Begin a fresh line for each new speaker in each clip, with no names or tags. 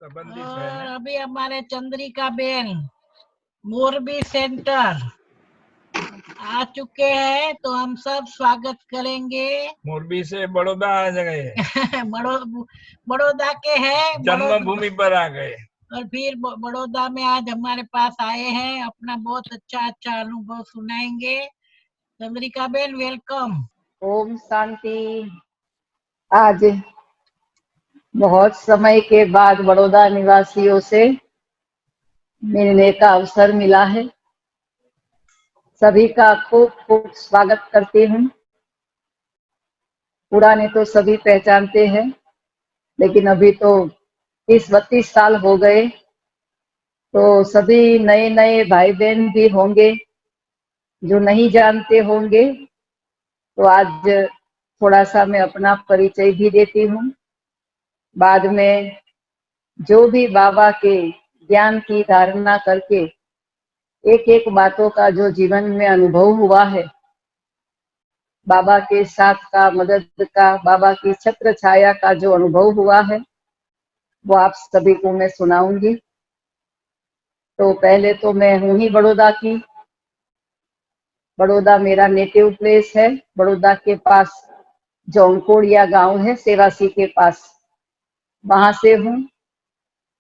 संबंधित
और
है।
अभी हमारे चंद्रिका बेन मोरबी सेंटर आ चुके हैं, तो हम सब स्वागत करेंगे।
मोरबी से बड़ौदा आ गए,
बड़ौदा के हैं,
जन्मभूमि पर आ गए।
और फिर बड़ौदा में आज हमारे पास आए हैं, अपना बहुत अच्छा अनुभव सुनाएंगे। चंद्रिका बेन, वेलकम।
ओम शांति। आज बहुत समय के बाद बड़ौदा निवासियों से मिलने का अवसर मिला है। सभी का खूब खूब स्वागत करती हूँ। पुराने तो सभी पहचानते हैं, लेकिन अभी तो 30-32 साल हो गए, तो सभी नए नए भाई बहन भी होंगे जो नहीं जानते होंगे। तो आज थोड़ा सा मैं अपना परिचय भी देती हूँ। बाद में जो भी बाबा के ज्ञान की धारणा करके एक एक बातों का जो जीवन में अनुभव हुआ है, बाबा के साथ का, मदद का, बाबा की छत्र छाया का जो अनुभव हुआ है, वो आप सभी को मैं सुनाऊंगी। तो पहले तो मैं हूँ ही बड़ौदा की। बड़ौदा मेरा नेटिव प्लेस है। बड़ौदा के पास जौनकोड़िया गांव है, सेवासी के पास, वहां से हूँ।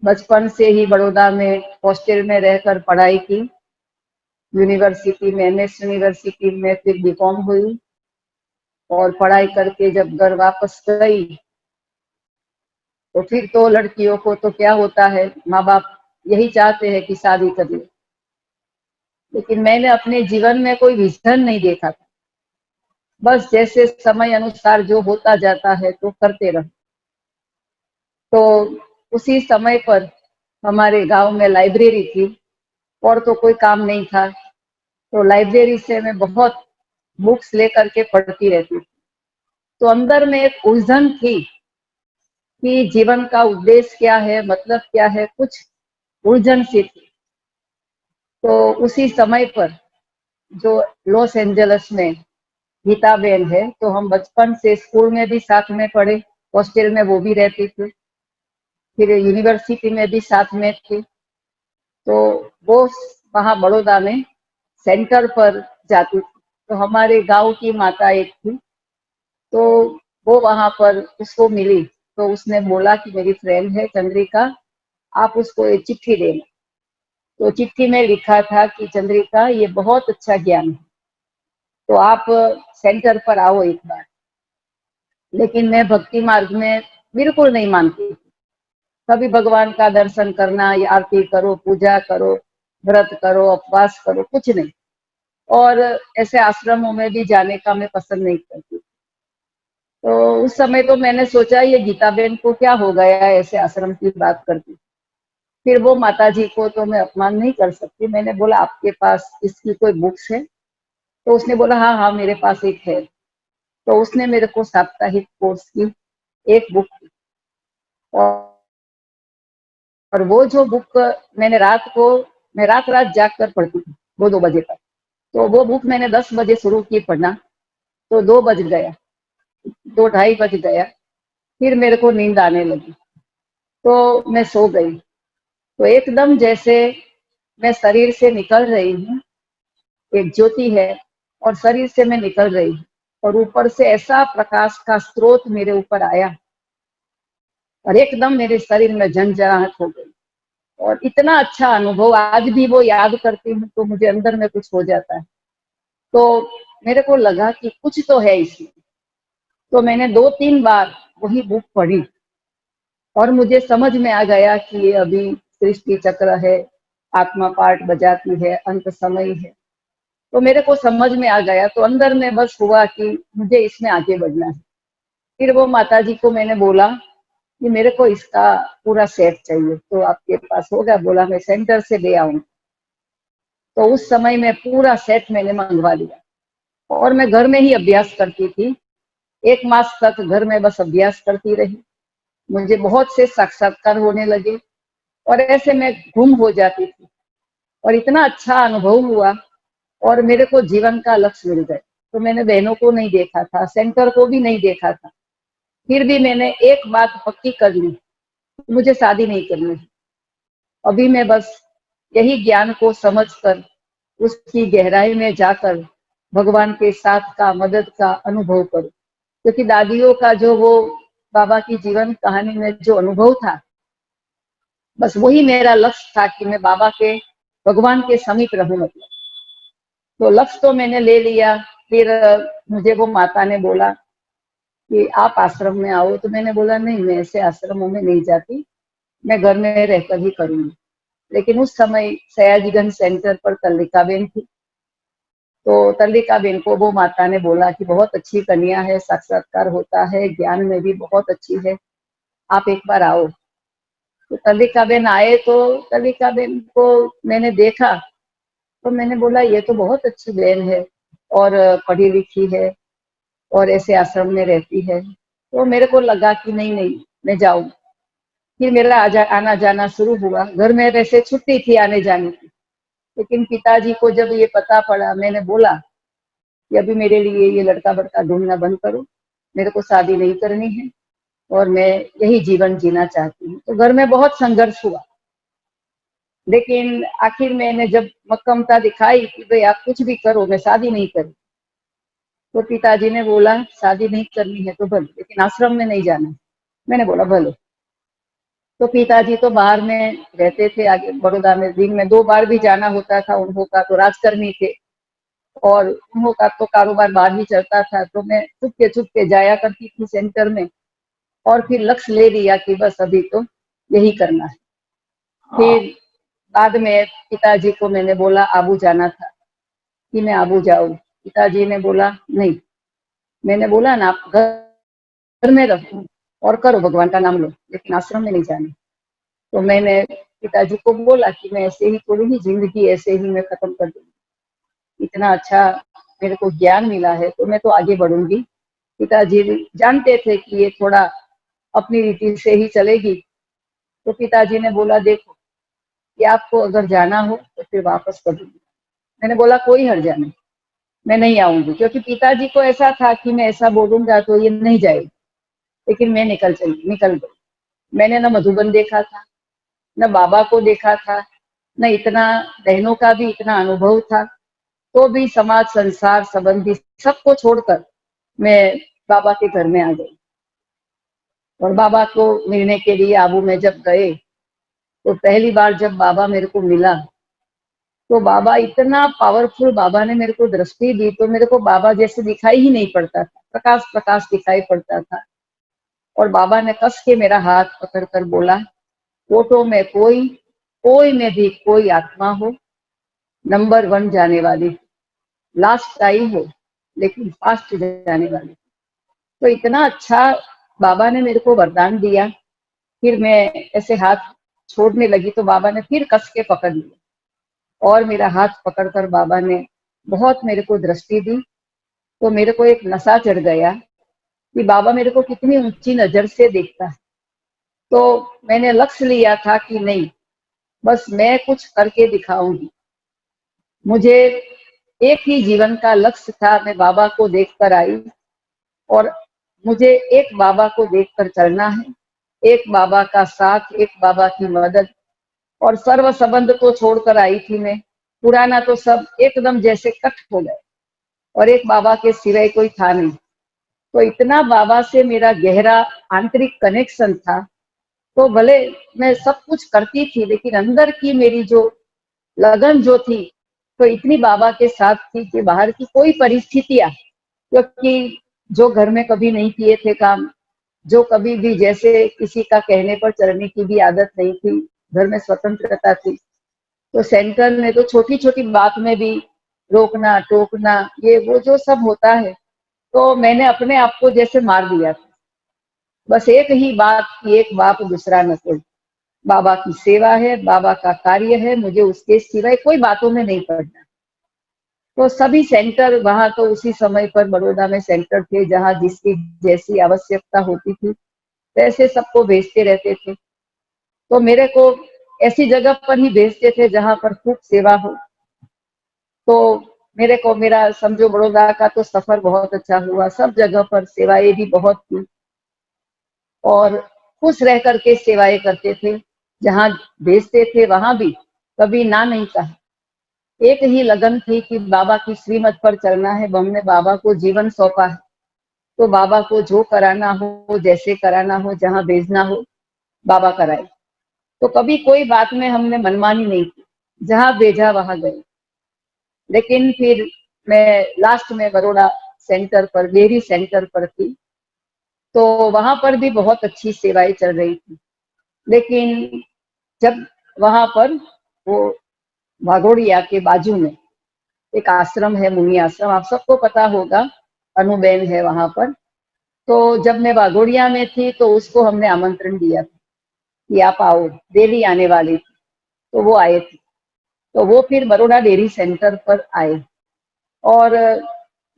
बचपन से ही बड़ौदा में हॉस्टल में रहकर पढ़ाई की। यूनिवर्सिटी में, एमएस यूनिवर्सिटी में फिर बीकॉम हुई, और पढ़ाई करके जब घर वापस गई तो फिर तो लड़कियों को तो क्या होता है, माँ बाप यही चाहते हैं कि शादी कर ले। लेकिन मैंने अपने जीवन में कोई विजन नहीं देखा था, बस जैसे समय अनुसार जो होता जाता है तो करते रहो। तो उसी समय पर हमारे गांव में लाइब्रेरी थी, और तो कोई काम नहीं था, तो लाइब्रेरी से मैं बहुत बुक्स लेकर के पढ़ती रहती थी। तो अंदर में एक उलझन थी कि जीवन का उद्देश्य क्या है, मतलब क्या है, कुछ उलझन सी थी। तो उसी समय पर जो लॉस एंजल्स में गीता बेन है, तो हम बचपन से स्कूल में भी साथ में पढ़े, हॉस्टल में वो भी रहती थी, फिर यूनिवर्सिटी में भी साथ में थी। तो वो वहाँ बड़ौदा में सेंटर पर जाती थी। तो हमारे गांव की माता एक थी, तो वो वहां पर उसको मिली, तो उसने बोला कि मेरी फ्रेंड है चंद्रिका, आप उसको एक चिट्ठी देना। तो चिट्ठी में लिखा था कि चंद्रिका, ये बहुत अच्छा ज्ञान है, तो आप सेंटर पर आओ एक बार। लेकिन मैं भक्ति मार्ग में बिल्कुल नहीं मानती। कभी भगवान का दर्शन करना या आरती करो, पूजा करो, व्रत करो, उपवास करो, कुछ नहीं। और ऐसे आश्रमों में भी जाने का मैं पसंद नहीं करती। तो उस समय तो मैंने सोचा ये गीता बेन को क्या हो गया है, ऐसे आश्रम की बात करती। फिर वो माता जी को तो मैं अपमान नहीं कर सकती। मैंने बोला आपके पास इसकी कोई बुक्स है? तो उसने बोला हाँ हाँ मेरे पास एक है। तो उसने मेरे को साप्ताहिक कोर्स की एक बुक दी, और वो जो बुक मैं रात रात जाग कर पढ़ती थी, 2-2 बजे तक। तो वो बुक मैंने 10 बजे शुरू की पढ़ना, तो 2 बज गया, 2 ढाई बज गया। फिर मेरे को नींद आने लगी, तो मैं सो गई। तो एकदम जैसे मैं शरीर से निकल रही हूँ, एक ज्योति है और शरीर से मैं निकल रही हूँ, और ऊपर से ऐसा प्रकाश का स्रोत मेरे ऊपर आया, और एकदम मेरे शरीर में झंझनाहट हो गई। और इतना अच्छा अनुभव, आज भी वो याद करती हूँ तो मुझे अंदर में कुछ हो जाता है। तो मेरे को लगा कि कुछ तो है इसमें। तो मैंने 2-3 बार वही बुक पढ़ी, और मुझे समझ में आ गया कि ये अभी सृष्टि चक्र है, आत्मा पार्ट बजाती है, अंत समय है। तो मेरे को समझ में आ गया, तो अंदर में बस हुआ कि मुझे इसमें आगे बढ़ना है। फिर वो माताजी को मैंने बोला कि मेरे को इसका पूरा सेट चाहिए, तो आपके पास होगा? बोला मैं सेंटर से ले आऊंगा। तो उस समय में पूरा सेट मैंने मंगवा लिया, और मैं घर में ही अभ्यास करती थी। 1 मास तक घर में बस अभ्यास करती रही। मुझे बहुत से साक्षात्कार होने लगे, और ऐसे मैं गुम हो जाती थी, और इतना अच्छा अनुभव हुआ, और मेरे को जीवन का लक्ष्य मिल गया। तो मैंने बहनों को नहीं देखा था, सेंटर को भी नहीं देखा था, फिर भी मैंने एक बात पक्की कर ली मुझे शादी नहीं करनी है। अभी मैं बस यही ज्ञान को समझकर उसकी गहराई में जाकर भगवान के साथ का मदद का अनुभव करूं, क्योंकि दादियों का जो वो बाबा की जीवन कहानी में जो अनुभव था, बस वही मेरा लक्ष्य था कि मैं बाबा के भगवान के समीप रहूं। मतलब तो लक्ष्य तो मैंने ले लिया। फिर मुझे वो माता ने बोला कि आप आश्रम में आओ, तो मैंने बोला नहीं, मैं ऐसे आश्रमों में नहीं जाती, मैं घर में रहकर ही करूंगी। लेकिन उस समय सयाजीगंज सेंटर पर तल्लिका बेन थी, तो तल्लिका बेन को वो माता ने बोला कि बहुत अच्छी कन्या है, साक्षात्कार होता है, ज्ञान में भी बहुत अच्छी है, आप एक बार आओ। तो तल्लिका बेन आए, तो तल्लिका बेन को मैंने देखा, तो मैंने बोला ये तो बहुत अच्छी बहन है और पढ़ी लिखी है और ऐसे आश्रम में रहती है। तो मेरे को लगा कि नहीं नहीं, मैं जाऊं। फिर मेरा आना जाना शुरू हुआ। घर में वैसे छुट्टी थी आने जाने की, लेकिन पिताजी को जब ये पता पड़ा, मैंने बोला कि अभी मेरे लिए ये लड़का बड़का ढूंढना बंद करो, मेरे को शादी नहीं करनी है और मैं यही जीवन जीना चाहती हूँ। तो घर में बहुत संघर्ष हुआ, लेकिन आखिर मैंने जब मक्कमता दिखाई कि भाई आप कुछ भी करो, मैं शादी नहीं करूँ, तो पिताजी ने बोला शादी नहीं करनी है तो भले, लेकिन आश्रम में नहीं जाना। मैंने बोला भले। तो पिताजी तो बाहर में रहते थे, आगे बड़ौदा में। दिन में 2 बार भी जाना होता था। उन्हों का तो राजकर्मी थे और उन्हों का तो कारोबार बाहर ही चलता था, तो मैं चुप के जाया करती थी सेंटर में। और फिर लक्ष्य ले लिया कि बस अभी तो यही करना है। फिर बाद में पिताजी को मैंने बोला आबू जाना था कि मैं आबू जाऊं। पिताजी ने बोला नहीं। मैंने बोला ना, आप घर में रहो और करो, भगवान का नाम लो, लेकिन आश्रम में नहीं जाना। तो मैंने पिताजी को बोला कि मैं ऐसे ही थोड़ी ही जिंदगी ऐसे ही मैं खत्म कर दूंगी, इतना अच्छा मेरे को ज्ञान मिला है तो मैं तो आगे बढ़ूंगी। पिताजी जानते थे कि ये थोड़ा अपनी रीति से ही चलेगी। तो पिताजी ने बोला देखो कि आपको अगर जाना हो तो फिर वापस कर दूंगी। मैंने बोला कोई हर्जा नहीं, मैं नहीं आऊंगी, क्योंकि पिताजी को ऐसा था कि मैं ऐसा बोलूंगा तो ये नहीं जाएगी। लेकिन मैं निकल गई। मैंने न मधुबन देखा था, न बाबा को देखा था, न इतना बहनों का भी इतना अनुभव था। तो भी समाज संसार संबंधी सबको छोड़कर मैं बाबा के घर में आ गई। और बाबा को मिलने के लिए आबू में जब गए, तो पहली बार जब बाबा मेरे को मिला, तो बाबा इतना पावरफुल, बाबा ने मेरे को दृष्टि दी तो मेरे को बाबा जैसे दिखाई ही नहीं पड़ता था, प्रकाश प्रकाश दिखाई पड़ता था। और बाबा ने कस के मेरा हाथ पकड़ कर बोला, फोटो में कोई में भी कोई आत्मा हो, नंबर 1 जाने वाली, लास्ट आई हो लेकिन फास्ट जाने वाली। तो इतना अच्छा बाबा ने मेरे को वरदान दिया। फिर मैं ऐसे हाथ छोड़ने लगी तो बाबा ने फिर कस के पकड़ लिया और मेरा हाथ पकड़कर बाबा ने बहुत मेरे को दृष्टि दी। तो मेरे को एक नशा चढ़ गया कि बाबा मेरे को कितनी ऊंची नजर से देखता है। तो मैंने लक्ष्य लिया था कि नहीं, बस मैं कुछ करके दिखाऊंगी। मुझे एक ही जीवन का लक्ष्य था, मैं बाबा को देखकर आई और मुझे एक बाबा को देखकर चलना है, एक बाबा का साथ, एक बाबा की मदद। और सर्व संबंध तो छोड़कर आई थी मैं, पुराना तो सब एकदम जैसे कट हो गए और एक बाबा के सिवाय कोई था नहीं। तो इतना बाबा से मेरा गहरा आंतरिक कनेक्शन था। तो भले मैं सब कुछ करती थी, लेकिन अंदर की मेरी जो लगन जो थी, तो इतनी बाबा के साथ थी कि बाहर की कोई परिस्थितियां, क्योंकि जो घर में कभी नहीं किए थे काम, जो कभी भी जैसे किसी का कहने पर चलने की भी आदत नहीं थी, घर में स्वतंत्रता थी। तो सेंटर में तो छोटी छोटी बात में भी रोकना टोकना, ये वो जो सब होता है, तो मैंने अपने आप को जैसे मार दिया था। बस एक ही बात कि एक बाप दूसरा न कोई, बाबा की सेवा है, बाबा का कार्य है, मुझे उसके सिवाय कोई बातों में नहीं पड़ना। तो सभी सेंटर वहां तो उसी समय पर बड़ौदा में सेंटर थे जहां जिसकी जैसी आवश्यकता होती थी वैसे सबको भेजते रहते थे। तो मेरे को ऐसी जगह पर ही भेजते थे जहां पर खूब सेवा हो। तो मेरे को मेरा समझो बड़ौदा का तो सफर बहुत अच्छा हुआ, सब जगह पर सेवाएं भी बहुत की। और खुश रह करके सेवाएं करते थे। जहाँ भेजते थे वहां भी कभी ना नहीं कहा। एक ही लगन थी कि बाबा की श्रीमत पर चलना है। हमने बाबा को जीवन सौंपा है, तो बाबा को जो कराना हो, जैसे कराना हो, जहाँ भेजना हो, बाबा कराए। तो कभी कोई बात में हमने मनमानी नहीं की, जहाँ भेजा वहां गए। लेकिन फिर मैं लास्ट में बड़ौदा सेंटर पर, डेयरी सेंटर पर थी, तो वहां पर भी बहुत अच्छी सेवाएं चल रही थी। लेकिन जब वहां पर वो वाघोड़िया के बाजू में एक आश्रम है, मुनि आश्रम, आप सबको पता होगा, अनुबेन है वहां पर। तो जब मैं वाघोड़िया में थी तो उसको हमने आमंत्रण दिया था कि आप आओ, डेली आने वाली थी, तो वो आए थे। तो वो फिर बड़ौदा डेयरी सेंटर पर आए और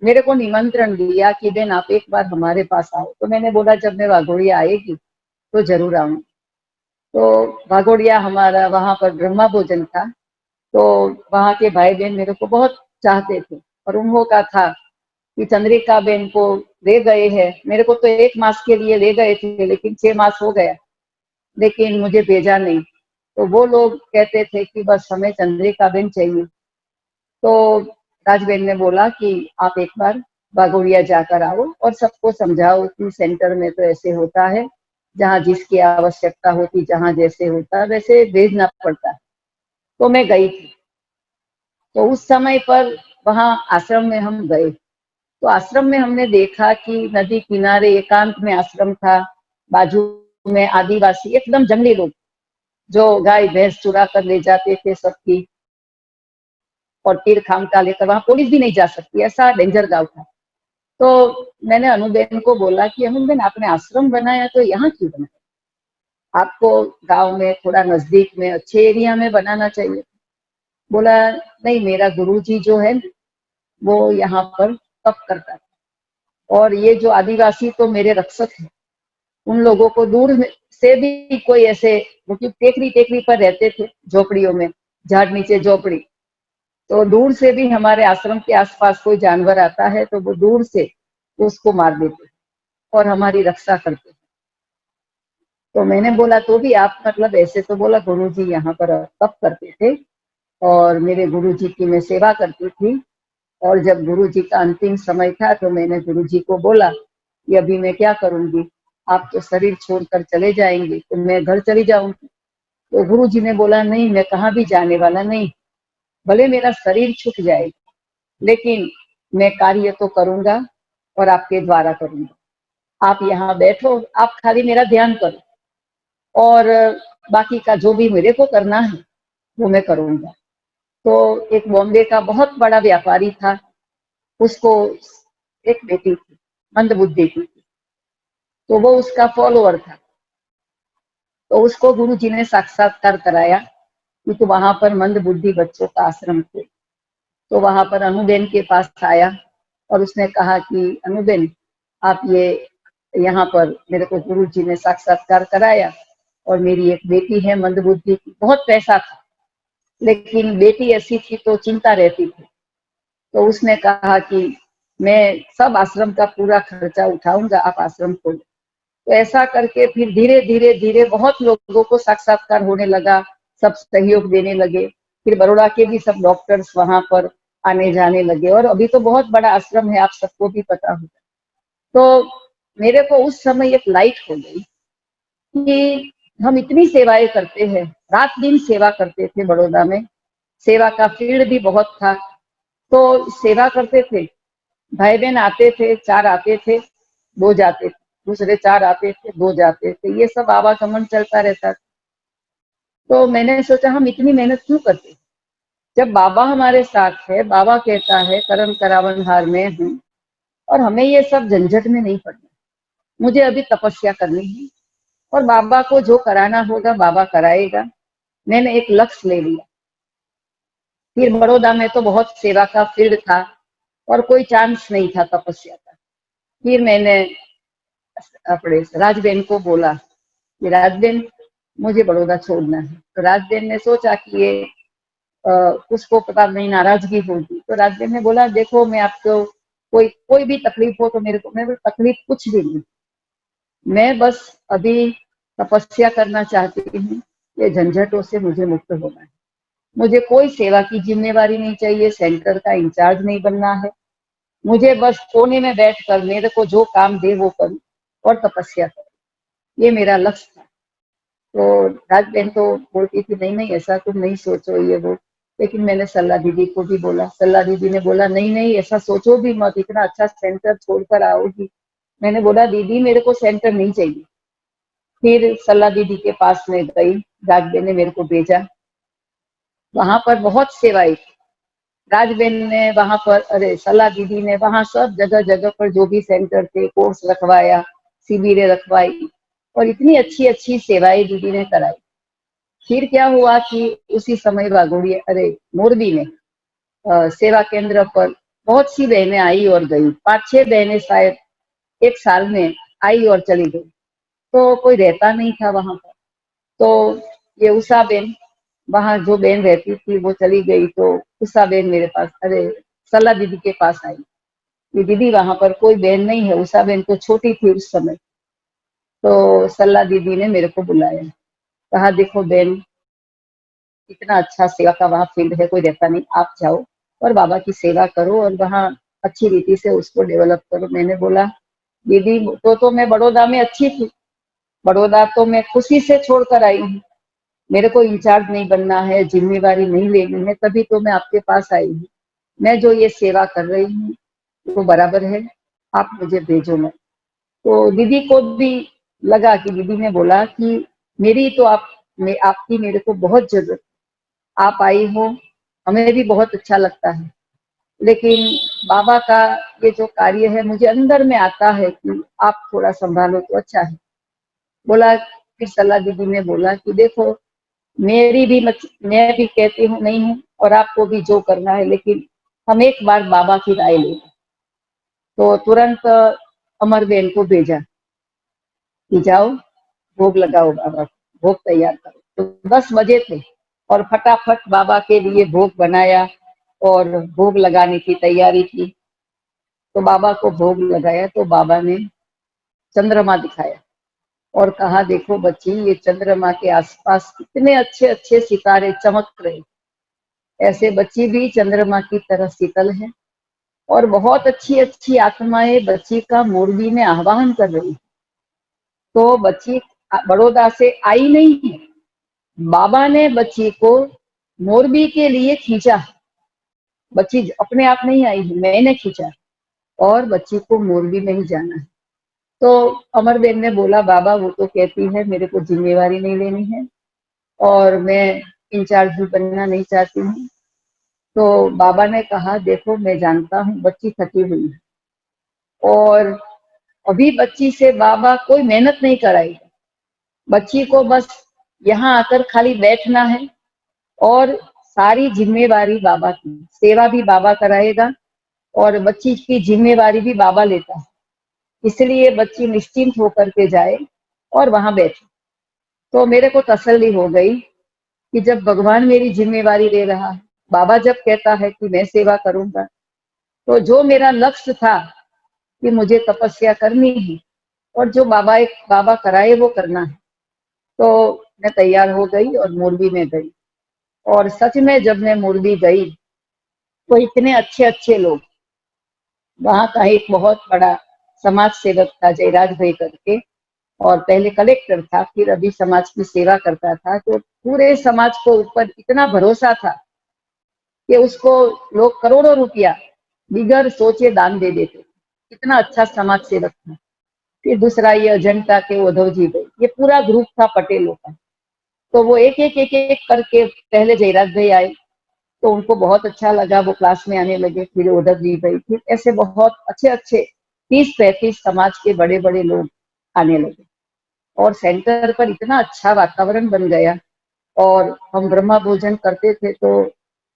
मेरे को निमंत्रण दिया कि बेन आप एक बार हमारे पास आओ। तो मैंने बोला जब मैं वाघोड़िया आएगी तो जरूर आऊंगी। तो वाघोड़िया हमारा वहां पर ब्रह्मा भोजन था, तो वहां के भाई बहन मेरे को बहुत चाहते थे और उन्हों का था कि चंद्रिका बेन को ले गए हैं। मेरे को तो 1 मास के लिए ले गए थे, लेकिन 6 मास हो गया, लेकिन मुझे भेजा नहीं। तो वो लोग कहते थे कि बस हमें चंद्रिका बेन चाहिए। तो राजबेन ने बोला कि आप एक बार बागोड़िया जाकर आओ और सबको समझाओ कि सेंटर में तो ऐसे होता है, जहाँ जिसकी आवश्यकता होती, जहाँ जैसे होता है वैसे भेजना पड़ता है। तो मैं गई थी। तो उस समय पर वहां आश्रम में हम गए, तो आश्रम में हमने देखा कि नदी किनारे एकांत में आश्रम था। बाजू में आदिवासी एकदम जंगली लोग जो गाय भैंस चुरा कर ले जाते थे सबकी, और तीर खामका लेकर, वहां पुलिस भी नहीं जा सकती, ऐसा डेंजर गांव था। तो मैंने अनुबेन को बोला कि अनुबेन आपने आश्रम बनाया तो यहाँ क्यों बनाया, आपको गांव में थोड़ा नजदीक में अच्छे एरिया में बनाना चाहिए। बोला नहीं, मेरा गुरुजी जो है वो यहाँ पर तप करता है, और ये जो आदिवासी तो मेरे रक्षक है। उन लोगों को दूर से भी कोई ऐसे, क्योंकि टेकरी टेकरी पर रहते थे, झोपड़ियों में, झाड़ नीचे झोपड़ी, तो दूर से भी हमारे आश्रम के आसपास कोई जानवर आता है तो वो दूर से उसको मार देते और हमारी रक्षा करते। तो मैंने बोला तो भी आप मतलब ऐसे, तो बोला गुरुजी यहाँ पर तप करते थे और मेरे गुरुजी की मैं सेवा करती थी, और जब गुरुजी का अंतिम समय था तो मैंने गुरुजी को बोला कि अभी मैं क्या करूंगी, आप तो शरीर छोड़कर चले जाएंगे तो मैं घर चली जाऊंगी। तो गुरुजी ने बोला नहीं, मैं कहाँ भी जाने वाला नहीं, भले मेरा शरीर छूट जाए लेकिन मैं कार्य तो करूंगा और आपके द्वारा करूंगा। आप यहाँ बैठो, आप खाली मेरा ध्यान करो, और बाकी का जो भी मेरे को करना है वो मैं करूंगा। तो एक बॉम्बे का बहुत बड़ा व्यापारी था, उसको एक बेटी थी, मंदबुद्धि की, तो वो उसका फॉलोअर था। तो उसको गुरु जी ने साक्षात्कार कराया क्योंकि वहां पर मंदबुद्धि बच्चों का आश्रम थे। तो वहां पर अनुबेन के पास आया और उसने कहा कि अनुबेन आप ये यहाँ पर, मेरे को गुरु जी ने साक्षात्कार कराया और मेरी एक बेटी है मंदबुद्धि की, बहुत पैसा था लेकिन बेटी ऐसी थी तो चिंता रहती थी। तो उसने कहा कि मैं सब आश्रम का पूरा खर्चा उठाऊंगा, आप आश्रम खोलो। तो ऐसा करके फिर धीरे धीरे धीरे बहुत लोगों को साक्षात्कार होने लगा, सब सहयोग देने लगे। फिर बड़ौदा के भी सब डॉक्टर्स वहां पर आने जाने लगे, और अभी तो बहुत बड़ा आश्रम है, आप सबको भी पता होगा। तो मेरे को उस समय एक लाइट हो गई कि हम इतनी सेवाएं करते हैं, रात दिन सेवा करते थे बड़ौदा में, सेवा का फील्ड भी बहुत था, तो सेवा करते थे। भाई बहन आते थे, 4 आते थे, 2 जाते थे, दूसरे 4 आते थे, 2 जाते थे, ये सब आवागमन चलता रहता था। तो मैंने सोचा हम इतनी मेहनत क्यों करते, जब बाबा हमारे साथ है, बाबा कहता है कर्म करावन हार में हूँ, और हमें ये सब झंझट में नहीं पड़ना, मुझे अभी तपस्या करनी है और बाबा को जो कराना होगा बाबा कराएगा। मैंने एक लक्ष्य ले लिया। फिर बड़ौदा में तो बहुत सेवा का फील्ड था और कोई चांस नहीं था तपस्या का। फिर मैंने अपने राजबेन को बोला कि राजबेन मुझे बड़ौदा छोड़ना है। तो राजबेन ने सोचा कि ये उसको पता नहीं नाराजगी होगी, तो राजबेन ने बोला देखो मैं आपको कोई भी तकलीफ हो तो मेरे को तकलीफ कुछ भी नहीं, मैं बस अभी तपस्या करना चाहती हूँ, ये झंझटों से मुझे मुक्त होना है। मुझे कोई सेवा की जिम्मेवारी नहीं चाहिए, सेंटर का इंचार्ज नहीं बनना है। मुझे बस कोने में बैठकर मेरे को जो काम दे वो करूं और तपस्या करूं, ये मेरा लक्ष्य था। तो राज बहन तो बोलती थी नहीं नहीं ऐसा तुम नहीं सोचो ये वो, लेकिन मैंने सल्ला दीदी को भी बोला, सल्ला दीदी ने बोला नहीं नहीं ऐसा सोचो भी मत, इतना अच्छा सेंटर छोड़कर आओगी। मैंने बोला दीदी मेरे को सेंटर नहीं चाहिए। फिर सल्ला दीदी के पास में गई, राज बहन ने मेरे को भेजा, वहां पर बहुत सेवाएं की। राजबेन ने वहां पर, अरे सलाह दीदी ने वहां सब जगह जगह पर जो भी सेंटर थे कोर्स रखवाया, शिविरें रखवाई और इतनी अच्छी अच्छी सेवाएं दीदी ने कराई। फिर क्या हुआ कि उसी समय वाघोड़िया, अरे मोरबी में सेवा केंद्र पर बहुत सी बहनें आई और गई, 5-6 बहनें शायद एक साल में आई और चली गई। तो कोई रहता नहीं था वहां पर। तो ये उषा बेन, वहां जो बहन रहती थी वो चली गई, तो उषा बेन मेरे पास, अरे सल्ला दीदी के पास आई कि दीदी वहां पर कोई बहन नहीं है। उषा बेन तो छोटी थी उस समय। तो सल्ला दीदी ने मेरे को बुलाया, कहा देखो बहन इतना अच्छा सेवा का वहाँ फील्ड है, कोई रहता नहीं, आप जाओ और बाबा की सेवा करो और वहाँ अच्छी रीति से उसको डेवलप करो। मैंने बोला दीदी तो मैं बड़ौदा में अच्छी थी, बड़ौदा तो मैं खुशी से छोड़कर आई हूँ, मेरे को इंचार्ज नहीं बनना है, जिम्मेवारी नहीं लेनी है, तभी तो मैं आपके पास आई हूँ। मैं जो ये सेवा कर रही हूँ वो बराबर है, आप मुझे भेजो मत। तो दीदी को भी लगा कि दीदी ने बोला कि मेरी तो आपकी मेरे को बहुत जरूरत, आप आई हो, हमें भी बहुत अच्छा लगता है, लेकिन बाबा का ये जो कार्य है मुझे अंदर में आता है कि आप थोड़ा संभालो तो अच्छा है। बोला, फिर सलाह दीदी ने बोला कि देखो मैं भी कहती हूँ नहीं हूँ और आपको भी जो करना है, लेकिन हम एक बार बाबा की राय लेंगे। तो तुरंत अमर बेन को भेजा कि जाओ भोग लगाओ बाबा को, भोग तैयार करो। तो 10 बजे थे और फटाफट बाबा के लिए भोग बनाया और भोग लगाने की तैयारी की। तो बाबा को भोग लगाया तो बाबा ने चंद्रमा दिखाया और कहा देखो बच्ची ये चंद्रमा के आसपास कितने अच्छे अच्छे सितारे चमक रहे, ऐसे बच्ची भी चंद्रमा की तरह शीतल है और बहुत अच्छी अच्छी आत्माएं बच्ची का मोरबी में आह्वान कर रही। तो बच्ची बड़ौदा से आई नहीं है, बाबा ने बच्ची को मोरबी के लिए खींचा, बच्ची अपने आप नहीं आई है, मैंने खींचा और बच्ची को मोरबी में ही जाना है। तो अमरबेन ने बोला बाबा वो तो कहती है मेरे को जिम्मेवारी नहीं लेनी है और मैं इंचार्ज भी बनना नहीं चाहती हूँ। तो बाबा ने कहा देखो मैं जानता हूँ बच्ची थकी हुई है और अभी बच्ची से बाबा कोई मेहनत नहीं कराएगा, बच्ची को बस यहाँ आकर खाली बैठना है और सारी जिम्मेवारी बाबा की, सेवा भी बाबा कराएगा और बच्ची की जिम्मेवारी भी बाबा लेता है, इसलिए बच्ची निश्चिंत होकर के जाए और वहां बैठे। तो मेरे को तसल्ली हो गई कि जब भगवान मेरी जिम्मेवारी ले रहा है, बाबा जब कहता है कि मैं सेवा करूंगा, तो जो मेरा लक्ष्य था कि मुझे तपस्या करनी है और जो बाबा कराए वो करना है। तो मैं तैयार हो गई और मोरबी में गई और सच में जब मैं मोरबी गई तो इतने अच्छे अच्छे लोग, वहां का एक बहुत बड़ा समाज सेवक था जयराज भाई करके, और पहले कलेक्टर था, फिर अभी समाज की सेवा करता था। तो पूरे समाज को ऊपर इतना भरोसा था कि उसको लोग करोड़ों रुपया बिगर सोचे दान दे देते, इतना अच्छा समाज सेवक था। फिर दूसरा ये अजंता के उद्धव जी भाई, ये पूरा ग्रुप था पटेलों का। तो वो एक एक करके पहले जयराज भाई आए तो उनको बहुत अच्छा लगा, वो क्लास में आने लगे, फिर उद्धव जी भाई, फिर ऐसे बहुत अच्छे अच्छे 30-35 समाज के बड़े बड़े लोग आने लगे और सेंटर पर इतना अच्छा वातावरण बन गया। और हम ब्रह्मा भोजन करते थे तो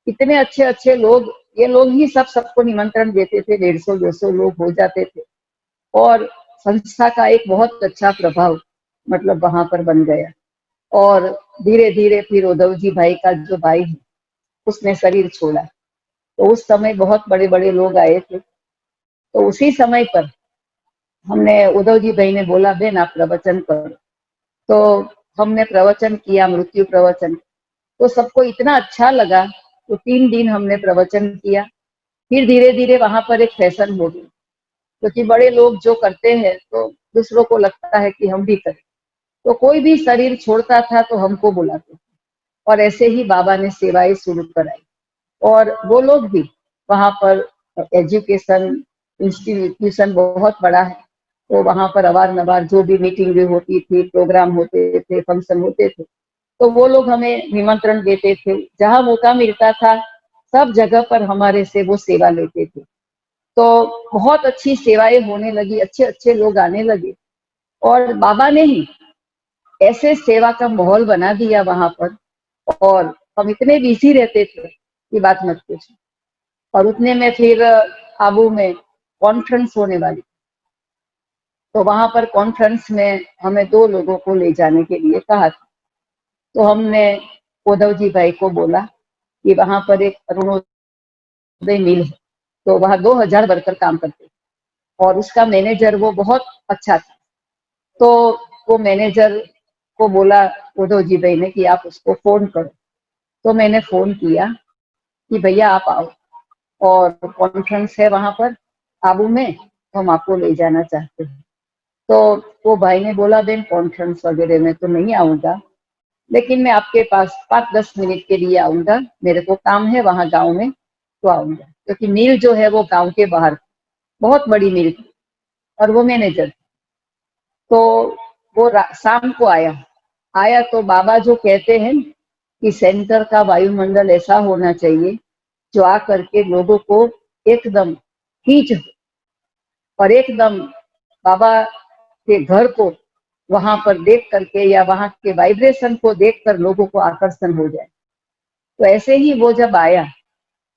इतने अच्छे अच्छे लोग, ये लोग ही सबको निमंत्रण देते थे, 150-200 लोग हो जाते थे और संस्था का एक बहुत अच्छा प्रभाव मतलब वहां पर बन गया। और धीरे धीरे फिर उद्धव जी भाई का जो भाई है उसने शरीर छोड़ा, तो उस समय बहुत बड़े बड़े लोग आए थे। तो उसी समय पर हमने, उद्धव जी भाई ने बोला बहन आप प्रवचन करो, तो हमने प्रवचन किया, मृत्यु प्रवचन। तो सबको इतना अच्छा लगा। तो 3 दिन हमने प्रवचन किया। फिर धीरे धीरे वहां पर एक फैशन हो गई, क्योंकि बड़े लोग जो करते हैं तो दूसरों को लगता है कि हम भी करें। तो कोई भी शरीर छोड़ता था तो हमको बुलाते थे, और ऐसे ही बाबा ने सेवाएं शुरू कराई। और वो लोग भी वहां पर, एजुकेशन इंस्टीट्यूशन बहुत बड़ा है, तो वहां पर अवारनवार जो भी मीटिंग होती थी, प्रोग्राम होते थे, फंक्शन होते थे, तो वो लोग हमें निमंत्रण देते थे। जहां मौका मिलता था सब जगह पर हमारे से वो सेवा लेते थे। तो बहुत अच्छी सेवाएं होने लगी, अच्छे अच्छे लोग आने लगे, और बाबा ने ही ऐसे सेवा का माहौल बना दिया वहां पर। और हम इतने बिजी रहते थे कि बात मत पूछो। और उतने में फिर आबू में कॉन्फ्रेंस होने वाली, तो वहां पर कॉन्फ्रेंस में हमें 2 लोगों को ले जाने के लिए कहा था। तो हमने उद्धव जी भाई को बोला कि वहां पर एक अरुणोदय मिल है, तो वहां 2000 वर्कर काम करते थे, और उसका मैनेजर वो बहुत अच्छा था। तो वो मैनेजर को बोला उद्धव जी भाई ने कि आप उसको फोन करो। तो मैंने फोन किया कि भैया आप आओ, और कॉन्फ्रेंस है वहां पर आबू में, तो हम आपको ले जाना चाहते हैं। तो वो भाई ने बोला बहन कॉन्फ्रेंस वगैरह में तो नहीं आऊंगा, लेकिन मैं आपके पास 5-10 मिनट के लिए आऊंगा, मेरे को काम है वहां गांव में, तो आऊंगा। क्योंकि मिल जो है वो गांव के बाहर, बहुत बड़ी मिल थी, और वो मैनेजर। तो वो शाम को आया तो बाबा जो कहते हैं कि सेंटर का वायुमंडल ऐसा होना चाहिए जो आकर के लोगों को एकदम खींच, और एकदम बाबा के घर को वहां पर देख करके या वहां के वाइब्रेशन को देखकर लोगों को आकर्षण हो जाए। तो ऐसे ही वो जब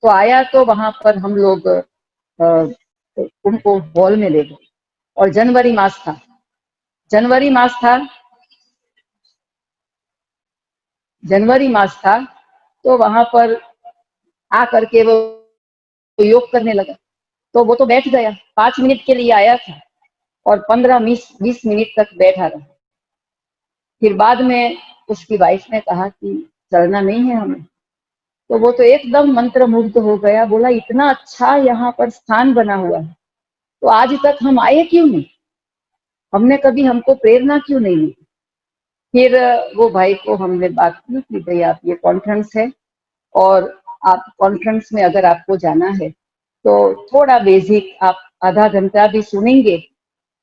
आया तो वहां पर हम लोग उनको हॉल में ले गए। और जनवरी मास था जनवरी मास था। तो वहां पर आकर के वो योग करने लगा। तो वो तो बैठ गया, 5 मिनट के लिए आया था, और 15-20 मिनट तक बैठा रहा। फिर बाद में उसकी वाइफ ने कहा कि चलना नहीं है हमें। तो वो तो एकदम मंत्र मुग्ध हो गया, बोला इतना अच्छा यहाँ पर स्थान बना हुआ है, तो आज तक हम आए क्यों नहीं, हमने कभी, हमको प्रेरणा क्यों नहीं मिली। फिर वो भाई को हमने बात की कि भाई आप ये कॉन्फ्रेंस है, और आप कॉन्फ्रेंस में अगर आपको जाना है तो थोड़ा बेसिक आप आधा घंटा भी सुनेंगे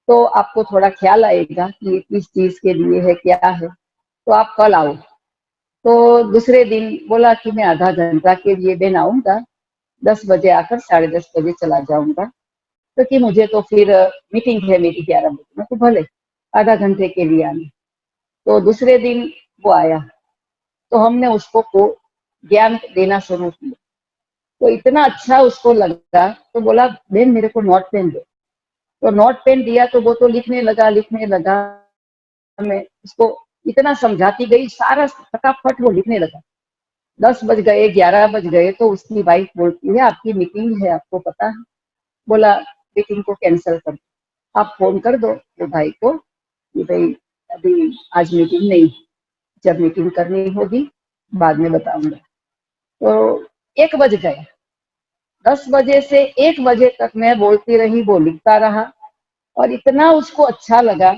तो आपको थोड़ा ख्याल आएगा कि ये किस चीज के लिए है, क्या है, तो आप कल आओ। तो दूसरे दिन बोला कि मैं आधा घंटा के लिए दिन आऊंगा, 10 बजे आकर 10:30 बजे चला जाऊंगा, क्योंकि मुझे तो फिर मीटिंग है मेरी 11 बजे, मैं तो भले आधा घंटे के लिए आना। तो दूसरे दिन वो आया, तो हमने उसको ज्ञान देना शुरू किया। तो इतना अच्छा उसको लगा, तो बोला बहन मेरे को नोट पेन दो। तो नोट पेन दिया, तो वो तो लिखने लगा। मैं उसको इतना समझाती गई, सारा फटाफट वो लिखने लगा। 10 बज गए, 11 बज गए, तो उसकी वाइफ बोलती है आपकी मीटिंग है, आपको पता है। बोला मीटिंग को कैंसिल कर दो, आप फोन कर दो तो भाई को कि भाई अभी आज मीटिंग नहीं, जब मीटिंग करनी होगी बाद में बताऊंगा। तो 1 बज गया, 10 बजे से 1 बजे तक मैं बोलती रही, वो लिखता रहा, और इतना उसको अच्छा लगा।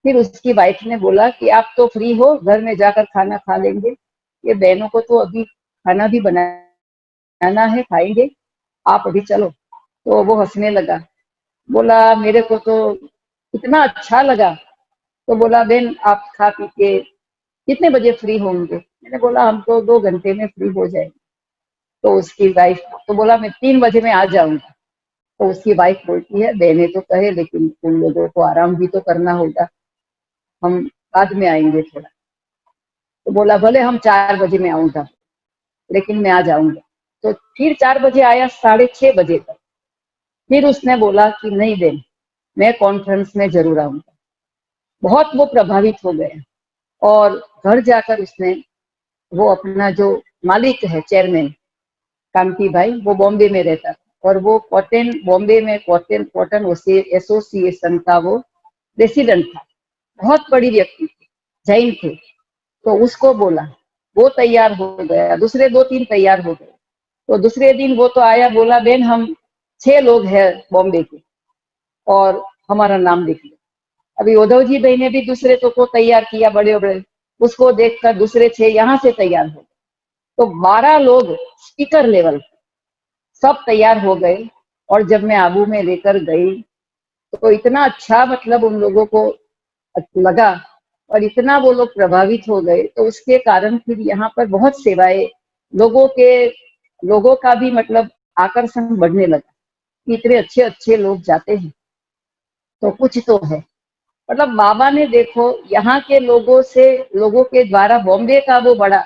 फिर उसकी वाइफ ने बोला कि आप तो फ्री हो, घर में जाकर खाना खा लेंगे, ये बहनों को तो अभी खाना भी बनाना है, खाएंगे, आप अभी चलो। तो वो हंसने लगा, बोला मेरे को तो इतना अच्छा लगा। तो बोला बहन आप खा पी के कितने बजे फ्री होंगे। मैंने बोला हम तो 2 घंटे में फ्री हो जाएंगे। तो उसकी वाइफ तो बोला मैं 3 बजे में आ जाऊंगा। तो उसकी वाइफ बोलती है बहने तो कहे लेकिन उन लोगों को आराम भी तो करना होगा, हम बाद में आएंगे थोड़ा। तो बोला भले हम 4 बजे में आऊंगा, लेकिन मैं आ जाऊंगा। तो फिर 4 बजे आया, 6:30 बजे तक। फिर उसने बोला कि नहीं बहन मैं कॉन्फ्रेंस में जरूर आऊंगा। बहुत वो प्रभावित हो गया, और घर जाकर उसने, वो अपना जो मालिक है चेयरमैन कांति भाई, वो बॉम्बे में रहता था, और वो बॉम्बे में कॉटन एसोसिएशन का वो प्रेसिडेंट था, बहुत बड़ी व्यक्ति थी। जैन थे, तो उसको बोला, वो तैयार हो गया, दूसरे 2-3 तैयार हो गए। तो दूसरे दिन वो तो आया, बोला बहन हम 6 लोग हैं बॉम्बे के और हमारा नाम लिख लो। अभी उद्धव जी भाई ने भी दूसरे को तैयार किया, बड़े बड़े, उसको देखकर दूसरे 6 यहाँ से तैयार हो गए। तो 12 लोग स्पीकर लेवल सब तैयार हो गए। और जब मैं आबू में लेकर गई तो इतना अच्छा मतलब उन लोगों को लगा और इतना वो लोग प्रभावित हो गए। तो उसके कारण फिर यहाँ पर बहुत सेवाएं, लोगों का भी मतलब आकर्षण बढ़ने लगा कि इतने अच्छे अच्छे लोग जाते हैं तो कुछ तो है। मतलब बाबा ने देखो यहाँ के लोगों से, लोगों के द्वारा बॉम्बे का वो बड़ा,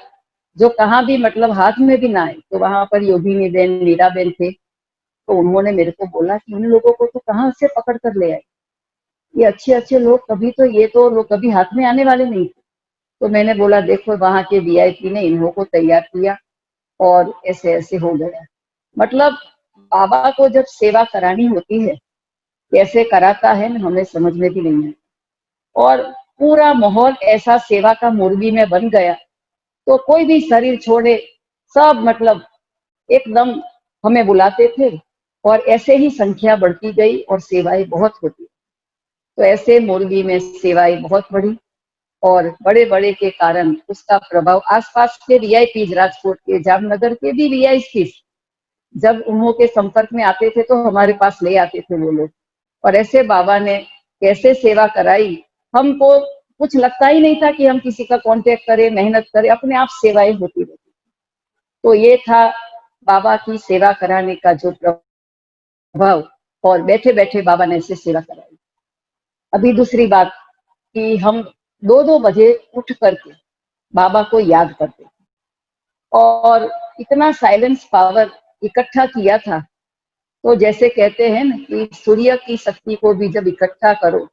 जो कहाँ भी मतलब हाथ में भी ना आए, तो वहां पर योगिनी बहन, मीरा बहन थे, तो उन्होंने मेरे को बोला कि उन लोगों को तो कहाँ से पकड़ कर ले आए, ये अच्छे अच्छे लोग, कभी तो ये तो लोग कभी हाथ में आने वाले नहीं थे। तो मैंने बोला देखो वहां के वीआईपी ने इन्हों को तैयार किया और ऐसे ऐसे हो गया। मतलब बाबा को जब सेवा करानी होती है, कैसे कराता है ना, हमें समझ में भी नहीं है। और पूरा माहौल ऐसा सेवा का मोरबी में बन गया, तो कोई भी शरीर छोड़े सब मतलब एकदम हमें बुलाते थे और ऐसे ही संख्या बढ़ती गई और सेवाएं बहुत होती। तो ऐसे मोरबी में सेवाएं बहुत बढ़ी और बड़े बड़े के कारण उसका प्रभाव आसपास के वीआईपी, राजकोट के, जामनगर के भी वीआईपी जब उन्हों के संपर्क में आते थे तो हमारे पास ले आते थे वो लोग। और ऐसे बाबा ने कैसे सेवा कराई, हमको कुछ लगता ही नहीं था कि हम किसी का कांटेक्ट करें, मेहनत करें, अपने आप सेवाएं होती रहती। तो ये था बाबा की सेवा कराने का जो प्रभाव, और बैठे बैठे बाबा ने ऐसे सेवा कराई। अभी दूसरी बात कि हम 2-2 बजे उठ करके बाबा को याद करते और इतना साइलेंस पावर इकट्ठा किया था। तो जैसे कहते हैं ना कि सूर्य की शक्ति को भी जब इकट्ठा करो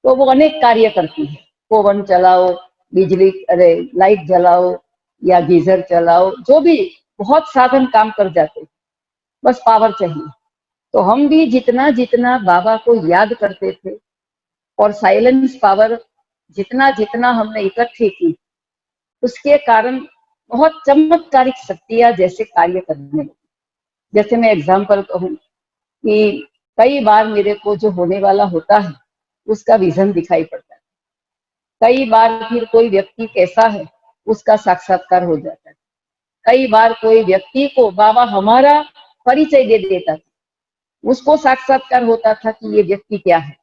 तो वो अनेक कार्य करती है। ओवन चलाओ, बिजली, अरे लाइट जलाओ या गीजर चलाओ, जो भी बहुत साधन काम कर जाते, बस पावर चाहिए। तो हम भी जितना जितना बाबा को याद करते थे और साइलेंस पावर जितना जितना हमने इकट्ठी की, उसके कारण बहुत चमत्कारिक शक्तियां जैसे कार्य करने लगी। जैसे मैं एग्जाम्पल कहूँ कि कई बार मेरे को जो होने वाला होता है उसका विजन दिखाई पड़ता है। कई बार फिर कोई व्यक्ति कैसा है उसका साक्षात्कार हो जाता है। कई बार कोई व्यक्ति को बाबा हमारा परिचय दे देता था, उसको साक्षात्कार होता था कि ये व्यक्ति क्या है,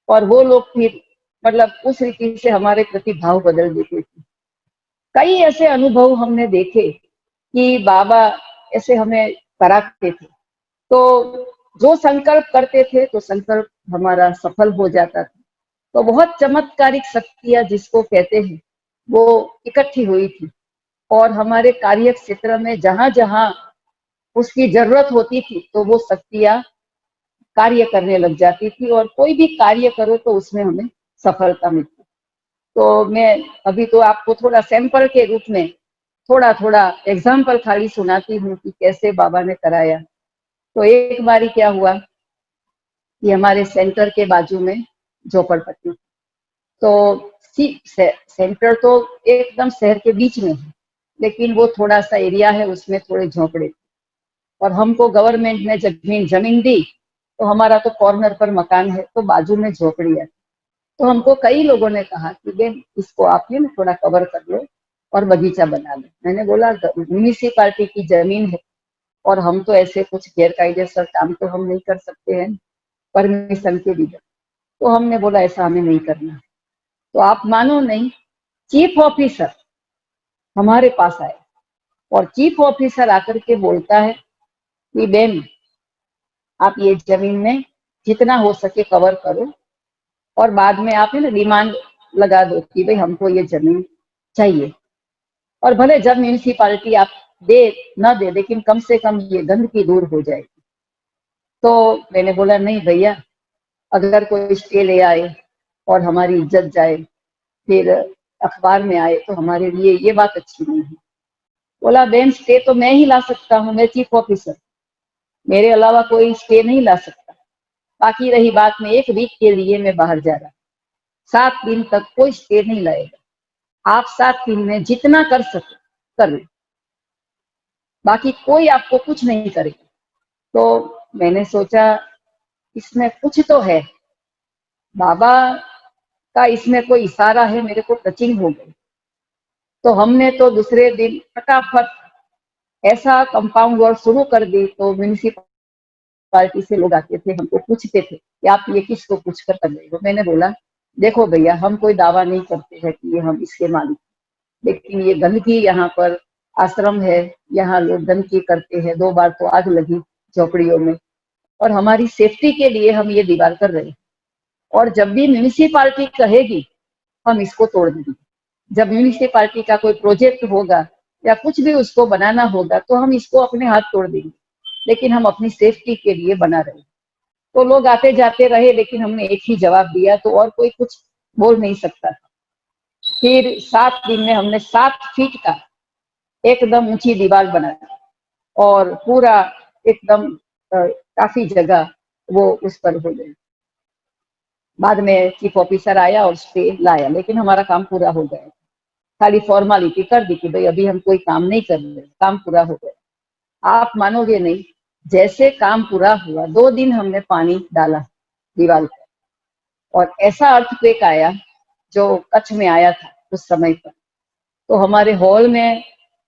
और वो लोग फिर मतलब उस रीति से हमारे प्रति भाव बदल देते थे। कई ऐसे अनुभव हमने देखे कि बाबा ऐसे हमें कराते थे, तो जो संकल्प करते थे तो संकल्प हमारा सफल हो जाता था। तो बहुत चमत्कारिक शक्तियां जिसको कहते हैं वो इकट्ठी हुई थी और हमारे कार्य क्षेत्र में जहां जहां उसकी जरूरत होती थी तो वो शक्तियां कार्य करने लग जाती थी, और कोई भी कार्य करो तो उसमें हमें सफलता मिलती। तो मैं अभी तो आपको थोड़ा सैंपल के रूप में थोड़ा थोड़ा एग्जाम्पल खाली सुनाती हूँ कि कैसे बाबा ने कराया। तो एक बारी क्या हुआ कि हमारे सेंटर के बाजू में झोपड़पट्टी, तो सेंटर तो एकदम शहर के बीच में है, लेकिन वो थोड़ा सा एरिया है, उसमें थोड़े झोपड़े, और हमको गवर्नमेंट ने जमीन दी, तो हमारा तो कॉर्नर पर मकान है, तो बाजू में झोपड़ी है। तो हमको कई लोगों ने कहा कि बेन इसको आप ना थोड़ा कवर कर लो और बगीचा बना लो। मैंने बोला म्यूनिसिपालिटी की जमीन है और हम तो ऐसे कुछ गैरकायदेसर काम तो हम नहीं कर सकते हैं परमिशन के बिना। तो हमने बोला ऐसा हमें नहीं करना। तो आप मानो नहीं, चीफ ऑफिसर हमारे पास आए और चीफ ऑफिसर आकर के बोलता है कि बेन आप ये जमीन में जितना हो सके कवर करो और बाद में आप है ना डिमांड लगा दो कि भाई हमको ये जमीन चाहिए, और भले जब म्यूनिसिपालिटी आप दे न दे लेकिन कम से कम ये गंदगी दूर हो जाएगी। तो मैंने बोला नहीं भैया, अगर कोई स्टे ले आए और हमारी इज्जत जाए, फिर अखबार में आए, तो हमारे लिए ये बात अच्छी नहीं है। बोला बेन स्टे तो मैं ही ला सकता हूँ, मैं चीफ ऑफिसर, मेरे अलावा कोई स्टे नहीं ला सकता। बाकी रही बात में 1 वीक के लिए मैं बाहर जा रहा, 7 दिन तक कोई स्टे नहीं लाएगा। आप 7 दिन में जितना कर सके कर ले, बाकी कोई आपको कुछ नहीं करेगा। तो मैंने सोचा इसमें कुछ तो है, बाबा का इसमें कोई इशारा है, मेरे को टचिंग हो गई। तो हमने तो दूसरे दिन फटाफट ऐसा कंपाउंड वर्क शुरू कर दी। तो म्यूनिसिपालिटी से लोग आते थे, हमको पूछते थे कि आप ये किसको पूछ कर रहे हो। मैंने बोला देखो भैया, हम कोई दावा नहीं करते हैं कि ये हम इसके मालिक, लेकिन ये गंदगी यहाँ पर आश्रम है, यहाँ लोग गंदगी करते हैं। 2 बार तो आग लगी झोपड़ियों में, और हमारी सेफ्टी के लिए हम ये दीवार कर रहे हैं। और जब भी म्यूनिसिपालिटी कहेगी हम इसको तोड़ देंगे। जब म्यूनिसिपालिटी का कोई प्रोजेक्ट होगा या कुछ भी उसको बनाना होगा तो हम इसको अपने हाथ तोड़ देंगे, लेकिन हम अपनी सेफ्टी के लिए बना रहे। तो लोग आते जाते रहे, लेकिन हमने एक ही जवाब दिया, तो और कोई कुछ बोल नहीं सकता था। फिर 7 दिन में हमने 7 फीट का एकदम ऊंची दीवार बनाया, और पूरा एकदम काफी जगह वो उस पर हो गई। बाद में चीफ ऑफिसर आया और स्टे लाया, लेकिन हमारा काम पूरा हो गया। खाली फॉर्मालिटी कर दी कि भाई अभी हम कोई काम नहीं कर रहे, काम पूरा हो गया। आप मानोगे नहीं, जैसे काम पूरा हुआ 2 दिन हमने पानी डाला दीवार पर, और ऐसा अर्थक्वेक आया जो कच्छ में आया था उस समय पर। तो हमारे हॉल में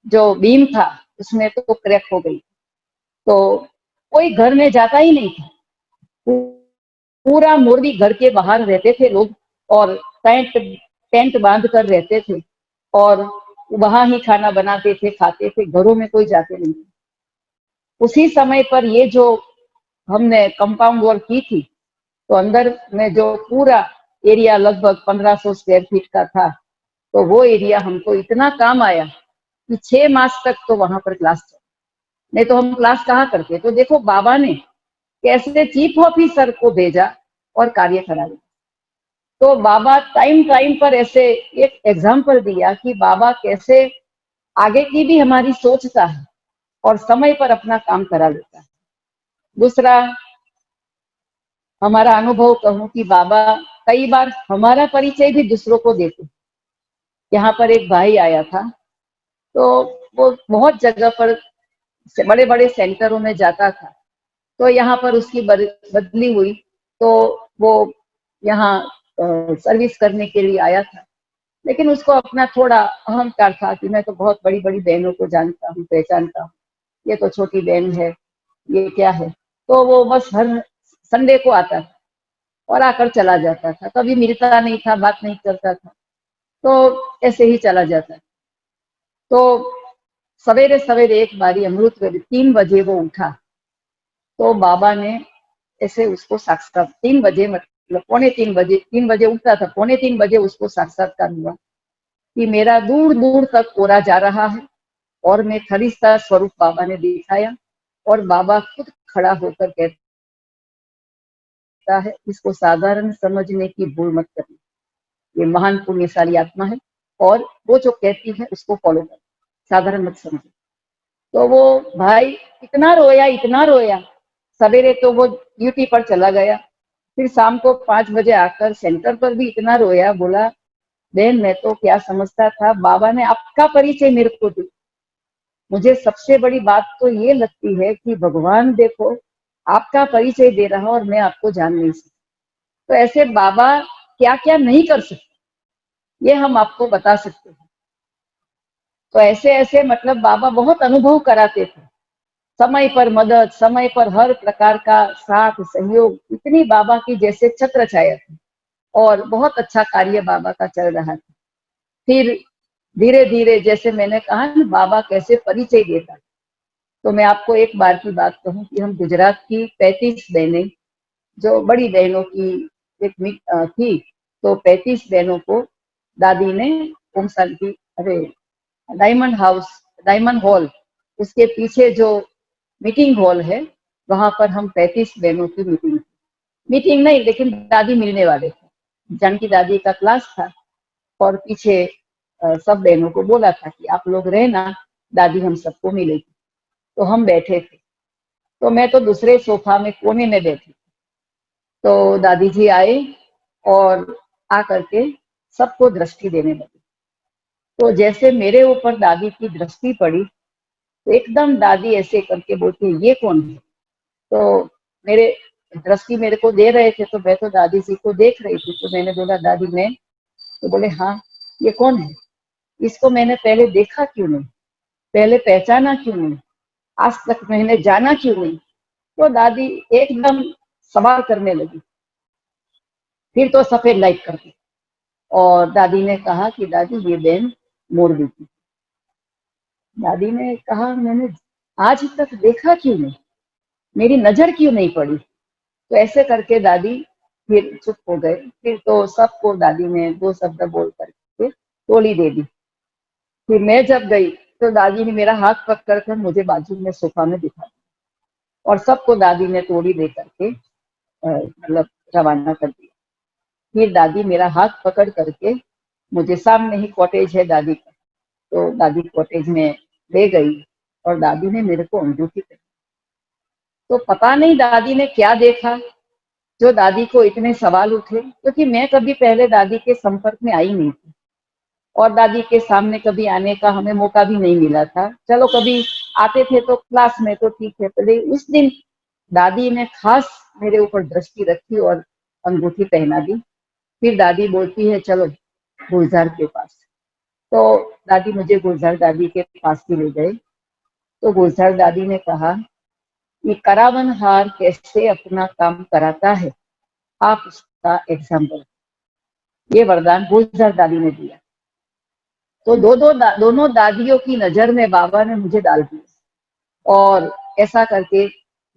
जो बीम था उसमें तो क्रैक हो गई, तो कोई घर में जाता ही नहीं था। पूरा मोरबी घर के बाहर रहते थे लोग, और टेंट बांध कर रहते थे, और वहां ही खाना बनाते थे, खाते थे, घरों में कोई जाते नहीं थे। उसी समय पर ये जो हमने कंपाउंड वॉल की थी, तो अंदर में जो पूरा एरिया लगभग 1500 स्क्वायर फीट का था, तो वो एरिया हमको इतना काम आया कि 6 मास तक तो वहां पर क्लास चला। नहीं तो हम क्लास कहाँ करते। तो देखो बाबा ने कैसे चीफ ऑफिसर को भेजा और कार्य करा लिया। तो बाबा टाइम टाइम पर ऐसे एक एग्जाम्पल दिया कि बाबा कैसे आगे की भी हमारी सोचता है और समय पर अपना काम करा लेता है। दूसरा हमारा अनुभव कहूं कि बाबा कई बार हमारा परिचय भी दूसरों को देते। यहाँ पर एक भाई आया था, तो वो बहुत जगह पर बड़े बड़े सेंटरों में जाता था। तो यहाँ पर उसकी बदली हुई, तो वो यहाँ सर्विस करने के लिए आया था। लेकिन उसको अपना थोड़ा अहंकार था कि मैं तो बहुत बड़ी बड़ी बहनों को जानता हूँ, पहचानता हूँ, ये तो छोटी बहन है, ये क्या है। तो वो बस हर संडे को आता था और आकर चला जाता था, कभी मिलता नहीं था, बात नहीं करता था, तो ऐसे ही चला जाता। तो सवेरे सवेरे एक बारी अमृत वेले 3 बजे वो उठा, तो बाबा ने ऐसे उसको साक्षात 3 बजे, मतलब पौने 3 बजे, 3 बजे उठता था, पौने 3 बजे उसको साक्षात्कार हुआ कि मेरा दूर दूर तक कोरा जा रहा है। और मैं फरिश्ता स्वरूप बाबा ने दिखाया, और बाबा खुद खड़ा होकर कहता है इसको साधारण समझने की भूल मत करना, ये महान पुण्यशाली आत्मा है, और वो जो कहती है उसको फॉलो कर, साधारण मत समझो। तो वो भाई इतना रोया, इतना रोया। सवेरे तो वो ड्यूटी पर चला गया, फिर शाम को 5 बजे आकर सेंटर पर भी इतना रोया, बोला बहन मैं तो क्या समझता था, बाबा ने आपका परिचय मेरे को दी। मुझे सबसे बड़ी बात तो ये लगती है कि भगवान देखो आपका परिचय दे रहा और मैं आपको जान नहीं सकती। तो ऐसे बाबा क्या क्या नहीं कर सकते ये हम आपको बता सकते हैं। तो ऐसे ऐसे मतलब बाबा बहुत अनुभव कराते थे, समय पर मदद, समय पर हर प्रकार का साथ सहयोग, इतनी बाबा की जैसे छत्र छाया थी, और बहुत अच्छा कार्य बाबा का चल रहा था। फिर धीरे धीरे जैसे मैंने कहा ना बाबा कैसे परिचय देता, तो मैं आपको एक बार की बात कहूँ कि हम गुजरात की 35 बहनें, जो बड़ी बहनों की एक थी, तो 35 बहनों को दादी ने ओम शांति, अरे डायमंड हाउस, डायमंड हॉल, उसके पीछे जो मीटिंग हॉल है, वहां पर हम 35 बहनों की मीटिंग नहीं, लेकिन दादी मिलने वाले थे। जानकी दादी का क्लास था, और पीछे सब बहनों को बोला था कि आप लोग रहना, दादी हम सबको मिलेगी। तो हम बैठे थे, तो मैं तो दूसरे सोफा में कोने में बैठी। तो दादी जी आए और आ करके सबको दृष्टि देने लगी। तो जैसे मेरे ऊपर दादी की दृष्टि पड़ी तो एकदम दादी ऐसे करके बोलती है, ये कौन है? तो मेरे दृष्टि मेरे को दे रहे थे तो मैं तो दादी जी को देख रही थी। तो मैंने बोला, दादी मैं? तो बोले, हाँ, ये कौन है? इसको मैंने पहले देखा क्यों नहीं, पहले पहचाना क्यों नहीं, आज तक मैंने जाना क्यों नहीं? तो दादी एकदम सवाल करने लगी। फिर तो सफेद लाइट कर दी और दादी ने कहा कि दादी ये बहन मोरबी की। दादी ने कहा, मैंने आज तक देखा क्यों नहीं, मेरी नजर क्यों नहीं पड़ी? तो ऐसे करके दादी फिर चुप हो गए। फिर तो सबको दादी ने 2 शब्द बोल करके टोली दे दी। फिर मैं जब गई तो दादी ने मेरा हाथ पकड़ कर मुझे बाजू में सोफा में बिठा दिया और सबको दादी ने टोली दे करके मतलब रवाना कर दिया। फिर दादी मेरा हाथ पकड़ करके मुझे, सामने ही कॉटेज है दादी का, तो दादी कॉटेज में ले गई और दादी ने मेरे को अंगूठी पहनाई। तो पता नहीं दादी ने क्या देखा जो दादी को इतने सवाल उठे, क्योंकि मैं कभी पहले दादी के संपर्क में आई नहीं थी और दादी के सामने कभी आने का हमें मौका भी नहीं मिला था। चलो कभी आते थे तो क्लास में तो ठीक है, पहले उस दिन दादी ने खास मेरे ऊपर दृष्टि रखी और अंगूठी पहना दी। फिर दादी बोलती है, चलो गुलजार के पास। तो दादी मुझे गुलजार दादी के पास भी ले गए। तो गुलजार दादी ने कहा कि करावन हार कैसे अपना काम कराता है, आप उसका एग्जाम्पल। ये वरदान गुलजार दादी ने दिया। तो दोनों दादियों की नजर में बाबा ने मुझे डाल दिया और ऐसा करके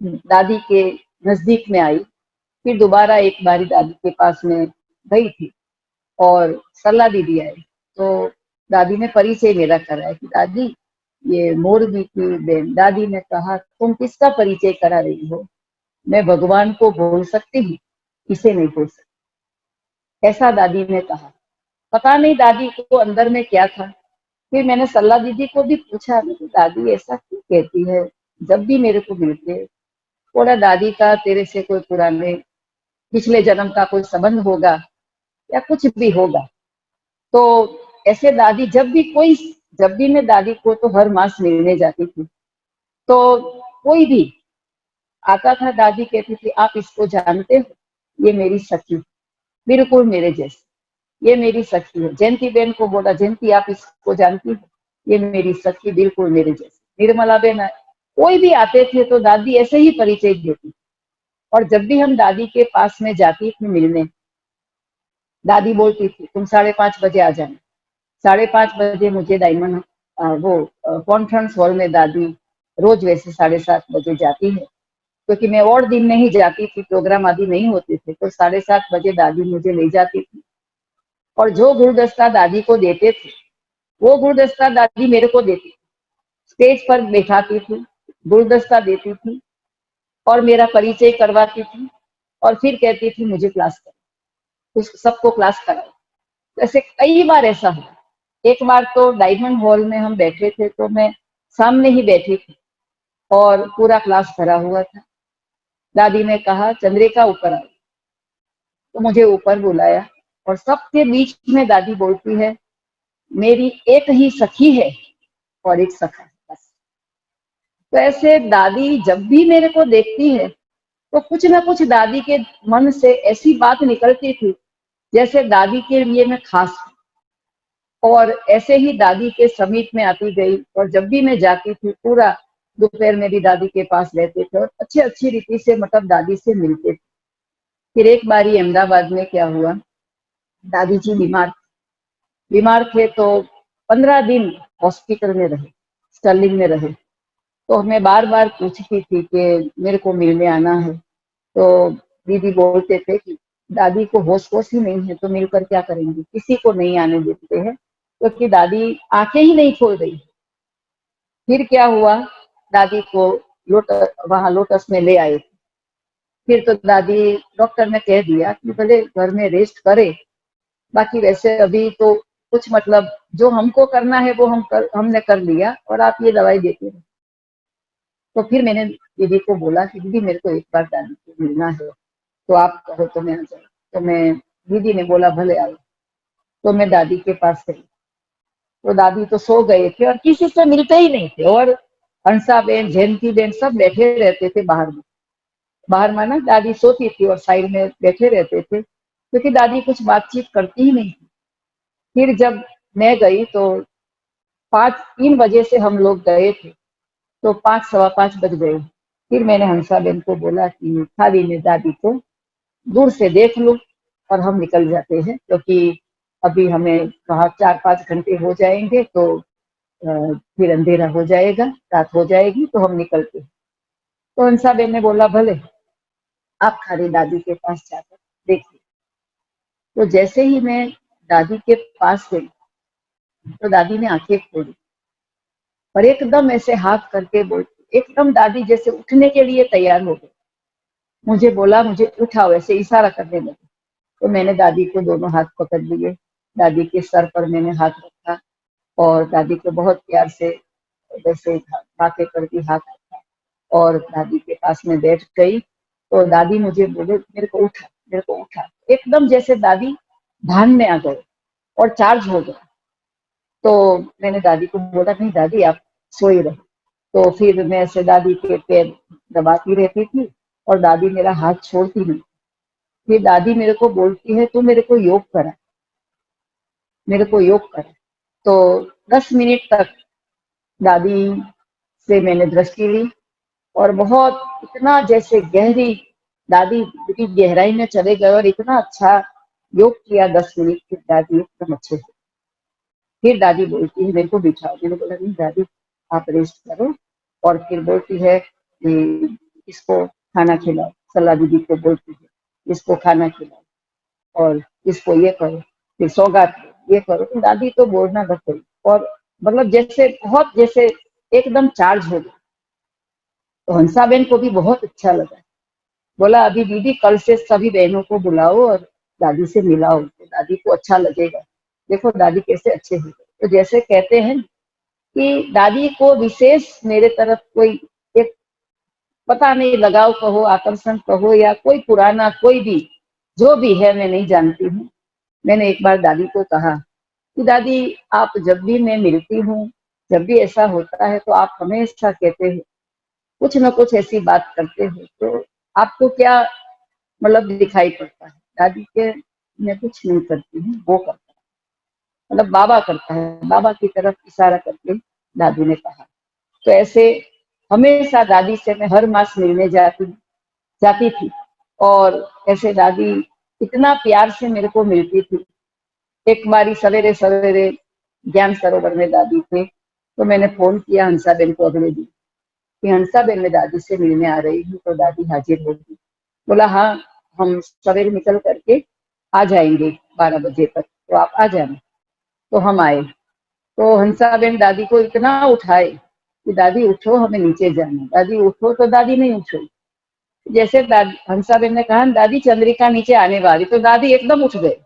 दादी के नजदीक में आई। फिर दोबारा एक बारी दादी के पास में गई थी और सलाह दीदी आई। तो दादी ने परिचय मेरा कराया कि दादी ये मोरबी की बहन। दादी ने कहा, तुम किसका परिचय करा रही हो? मैं भगवान को बोल सकती हूँ, इसे नहीं बोल सकती, ऐसा दादी ने कहा। पता नहीं दादी को अंदर में क्या था। फिर मैंने सल्ला दीदी को भी पूछा, दादी ऐसा क्यों कहती है जब भी मेरे को मिलते हैं? बोला, दादी का तेरे से कोई पुराने पिछले जन्म का कोई संबंध होगा या कुछ भी होगा। तो ऐसे दादी जब भी मैं दादी को तो हर मास मिलने जाती थी, तो कोई भी आता था, दादी कहती थी, आप इसको जानते हो? ये मेरी सखी, बिल्कुल मेरे जैसे, ये मेरी सखी है। जयंती बहन को बोला, जयंती आप इसको जानती हो? ये मेरी सखी, बिल्कुल मेरे जैसे। निर्मला बहन, कोई भी आते थे तो दादी ऐसे ही परिचय देती। और जब भी हम दादी के पास में जाती थी मिलने, दादी बोलती थी, तुम 5:30 बजे आ जाना। 5:30 बजे मुझे डायमंड वो कॉन्फ्रेंस हॉल में दादी रोज वैसे 7:30 बजे जाती है, क्योंकि मैं और दिन नहीं जाती थी, प्रोग्राम आदि नहीं होते थे। तो 7:30 बजे दादी मुझे ले जाती थी और जो गुलदस्ता दादी को देते थे वो गुलदस्ता दादी मेरे को देती थी। स्टेज पर बैठाती थी, गुलदस्ता देती थी और मेरा परिचय करवाती थी और फिर कहती थी मुझे क्लास करो, उस सबको क्लास कराओ। ऐसे कई बार ऐसा हुआ। एक बार तो डायमंड हॉल में हम बैठे थे तो मैं सामने ही बैठी थी और पूरा क्लास भरा हुआ था। दादी ने कहा, चंद्रिका ऊपर आओ। तो मुझे ऊपर बुलाया और सबके बीच में दादी बोलती है, मेरी एक ही सखी है और एक सखा है, बस। तो ऐसे दादी जब भी मेरे को देखती है तो कुछ ना कुछ दादी के मन से ऐसी बात निकलती थी जैसे दादी के लिए मैं खास हूं। और ऐसे ही दादी के समीप में आती गई और जब भी मैं जाती थी पूरा दोपहर में भी दादी के पास रहते थे और अच्छी रीति से मतलब दादी से मिलते थे। फिर एक बारी अहमदाबाद में क्या हुआ, दादी जी बीमार थे तो 15 दिन हॉस्पिटल में रहे, स्टर्लिंग में रहे। तो मैं बार बार पूछती थी कि मेरे को मिलने आना है। तो दीदी बोलते थे कि दादी को होश ही नहीं है तो मिलकर क्या करेंगे, किसी को नहीं आने देते हैं, क्योंकि दादी आंखें ही नहीं खोल रही। फिर क्या हुआ, दादी को वहां लोटस में ले आए। फिर तो दादी, डॉक्टर ने कह दिया कि भले घर में रेस्ट करे, बाकी वैसे अभी तो कुछ मतलब जो हमको करना है वो हमने कर लिया और आप ये दवाई देते रहो। तो फिर मैंने दीदी को बोला कि दीदी मेरे को एक बार दादी को मिलना है, तो आप कहो तो मैं आ जाऊँ। तो मैं दीदी ने बोला भले आओ। तो मैं दादी के पास गई, तो दादी तो सो गए थे और किसी से मिलते ही नहीं थे। और हंसा बेन, जयंती बेन सब बैठे रहते थे बाहर में। बाहर माना दादी सोती थी और साइड में बैठे रहते थे, क्योंकि दादी कुछ बातचीत करती ही नहीं थी। फिर जब मैं गई तो 3 बजे से हम लोग गए थे, तो 5 सवा 5 बज गए। फिर मैंने हंसाबेन को बोला कि खाली में दादी को दूर से देख लो और हम निकल जाते हैं, क्योंकि अभी हमें कहा 4-5 घंटे हो जाएंगे तो फिर अंधेरा हो जाएगा, रात हो जाएगी, तो हम निकलते हैं। तो हंसाबेन ने बोला भले, आप खाली दादी के पास जाकर देखिए। तो जैसे ही मैं दादी के पास गई तो दादी ने आंखें खोली और एकदम ऐसे हाथ करके बोलती, एकदम दादी जैसे उठने के लिए तैयार हो गई। मुझे बोला मुझे उठाओ, ऐसे इशारा करने लगे। तो मैंने दादी को दोनों हाथ पकड़ लिए, दादी के सर पर मैंने हाथ रखा और दादी को बहुत प्यार से वैसे बातें करती हाथ रखा और दादी के पास में बैठ गई। तो दादी मुझे बोले मेरे को उठा, मेरे को उठा। एकदम जैसे दादी भान में आ गए और चार्ज हो गए। तो मैंने दादी को बोला नहीं दादी आप सोई रहे। तो फिर मैं ऐसे दादी के पैर दबाती रहती थी और दादी मेरा हाथ छोड़ती नहीं। फिर दादी मेरे को बोलती है तू मेरे को योग करा, मेरे को योग करा। तो 10 मिनट तक दादी से मैंने दृष्टि ली और बहुत इतना जैसे गहरी, दादी की गहराई में चले गए और इतना अच्छा योग किया 10 मिनट। फिर दादी एकदम अच्छे से, फिर दादी बोलती है मेरे को बिठाओ। मैंने बोला नहीं दादी आप रेस्ट करो। और फिर बोलती है कि इसको खाना खिलाओ, सलाह दीदी को बोलती है इसको खाना खिलाओ और इसको ये करो, फिर सौगात ये करो। तो दादी तो बोलना बंद गई और मतलब जैसे बहुत जैसे एकदम चार्ज हो गई। तो हंसाबेन को भी बहुत अच्छा लगा। बोला अभी दीदी कल से सभी बहनों को बुलाओ और दादी से मिलाओ, तो दादी को अच्छा लगेगा। देखो दादी कैसे अच्छे हो गए। तो जैसे कहते हैं कि दादी को विशेष मेरे तरफ कोई एक पता नहीं लगाव कहो, आकर्षण कहो या कोई पुराना कोई भी जो भी है मैं नहीं जानती हूँ। मैंने एक बार दादी को कहा कि दादी आप जब भी मैं मिलती हूँ, जब भी ऐसा होता है तो आप हमेशा कहते हो कुछ न कुछ ऐसी बात करते हो, तो आपको क्या मतलब दिखाई पड़ता है? दादी के मैं कुछ नहीं करती हूँ, वो करता है, मतलब बाबा करता है। बाबा की तरफ इशारा करके दादी ने कहा। तो ऐसे हमेशा दादी से मैं हर मास मिलने जाती थी और ऐसे दादी इतना प्यार से मेरे को मिलती थी। एक बारी सवेरे सवेरे ज्ञान सरोवर में दादी थे, तो मैंने फोन किया हंसाबेन को अगले दिन कि हंसाबेन मैं दादी से मिलने आ रही हूँ। तो दादी हाजिर होगी। बोला हाँ हम सवेरे निकल करके आ जाएंगे 12 बजे तक, तो आप आ जाना। तो हम आए तो हंसाबेन दादी को इतना उठाए कि दादी उठो हमें नीचे जाना। दादी उठो, तो दादी नहीं उठी। जैसे दादी हंसाबेन ने कहा दादी चंद्रिका नीचे आने वाली, तो दादी एकदम उठ गए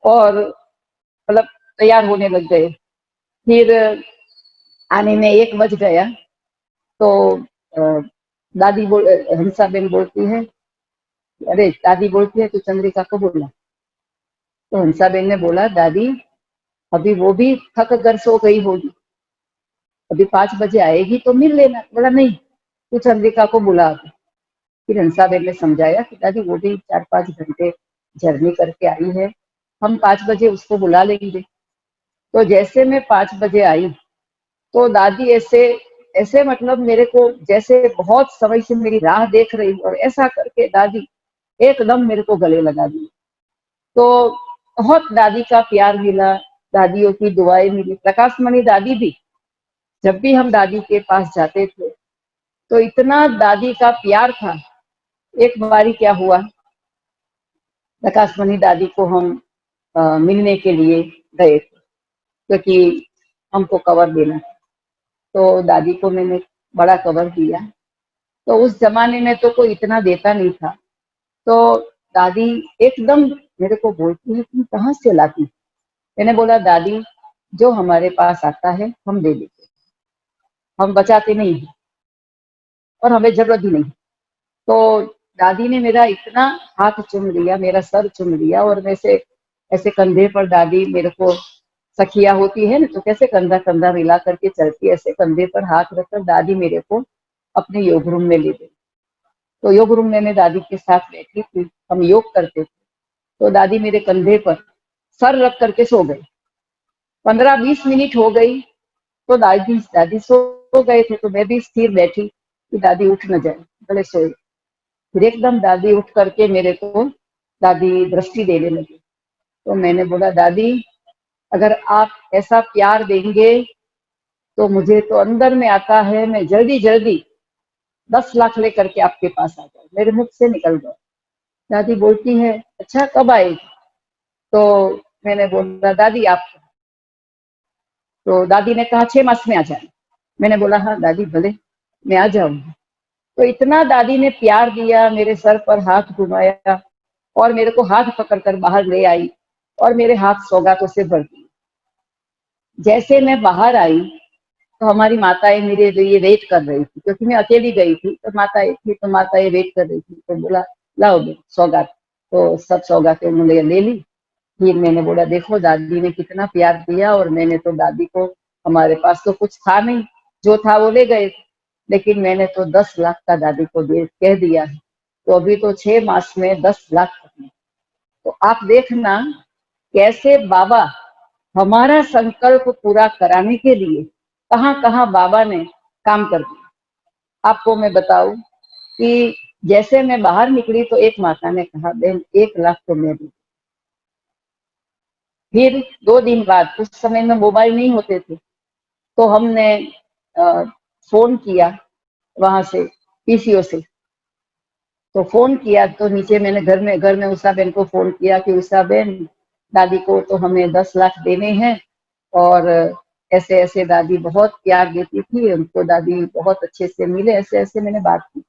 और मतलब तैयार होने लग गए। फिर आने में 1 बज गया। तो दादी हंसाबेन बोलती है, अरे दादी बोलती है तू चंद्रिका को बोला। तो हंसाबेन ने बोला दादी अभी वो भी थक कर सो गई होगी, अभी 5 बजे आएगी तो मिल लेना। बोला नहीं तू चंद्रिका को बुला। फिर हंसाबेन ने समझाया कि दादी वो भी 4-5 घंटे जर्नी करके आई है, हम 5 बजे उसको बुला लेंगे। तो जैसे मैं 5 बजे आई तो दादी ऐसे ऐसे मतलब मेरे को जैसे बहुत समय से मेरी राह देख रही और ऐसा करके दादी एकदम मेरे को गले लगा दी। तो बहुत दादी का प्यार मिला, दादियों की दुआएं मिली। प्रकाश मणि दादी भी जब भी हम दादी के पास जाते थे तो इतना दादी का प्यार था। एक बारी क्या हुआ, प्रकाश मणि दादी को हम मिलने के लिए गए थे क्योंकि हमको कवर देना था। तो दादी को मैंने बड़ा कवर दिया। तो उस जमाने में तो कोई इतना देता नहीं था। तो दादी एकदम मेरे को बोलती है तुम कहाँ से लाती? मैंने बोला दादी जो हमारे पास आता है हम दे देते, हम बचाते नहीं हैं और हमें जरूरत भी नहीं। तो दादी ने मेरा इतना हाथ चूम लिया, मेरा सर चूम लिया, और मैं से ऐसे कंधे पर दादी मेरे को, सखिया होती है ना तो कैसे कंधा कंधा मिला करके चलती, ऐसे कंधे पर हाथ रखकर दादी मेरे को अपने योग रूम में ले गई। तो योग रूम में मैं दादी के साथ बैठी थी, हम योग करते थे। तो दादी मेरे कंधे पर सर रख करके सो गई। 15-20 मिनट हो गई तो दादी दादी सो गए थे, तो मैं भी स्थिर बैठी कि दादी उठ न जाए, भले सोए। फिर एकदम दादी उठ करके मेरे को दादी दृष्टि देने लगी। तो मैंने बोला, दादी अगर आप ऐसा प्यार देंगे तो मुझे तो अंदर में आता है, मैं जल्दी जल्दी 10 लाख लेकर के आपके पास आ जाऊं। मेरे मुख से निकल गया। दादी बोलती है, अच्छा कब आएगी? तो मैंने बोला, दादी आप, तो दादी ने कहा 6 मास में आ जाए। मैंने बोला, हाँ दादी भले, मैं आ जाऊंगी। तो इतना दादी ने प्यार दिया, मेरे सर पर हाथ घुमाया और मेरे को हाथ पकड़कर बाहर ले आई और मेरे हाथ सौगातों से भर दिए। जैसे मैं बाहर आई तो हमारी माताएं मेरे लिए वेट कर रही थी, क्योंकि मैं अकेली गई थी, तो माताएं थी, तो माताएं वेट कर रही थी। तो बोला, लाओ सौगात। तो सब सौगातें उन्होंने ले ली। फिर मैंने बोला, देखो दादी ने कितना प्यार दिया, और मैंने तो दादी को, हमारे पास तो कुछ था नहीं, जो था वो ले गए, लेकिन मैंने तो 10 लाख का दादी को दे कह दिया है। तो अभी तो 6 मास में 10 लाख। तो आप देखना कैसे बाबा हमारा संकल्प पूरा कराने के लिए कहाँ कहाँ बाबा ने काम कर दिया। आपको मैं बताऊं कि जैसे मैं बाहर निकली तो एक माता ने कहा, बहन 1 लाख तो मैं दूं। फिर 2 दिन बाद, उस समय में मोबाइल नहीं होते थे, तो हमने फोन किया वहां से, पीसीओ से। तो फोन किया तो नीचे मैंने घर में उषा बहन को फोन किया कि उषा बहन, दादी को तो हमें 10 लाख देने हैं, और ऐसे ऐसे दादी बहुत प्यार देती थी, उनको दादी बहुत अच्छे से मिले, ऐसे ऐसे मैंने बात की।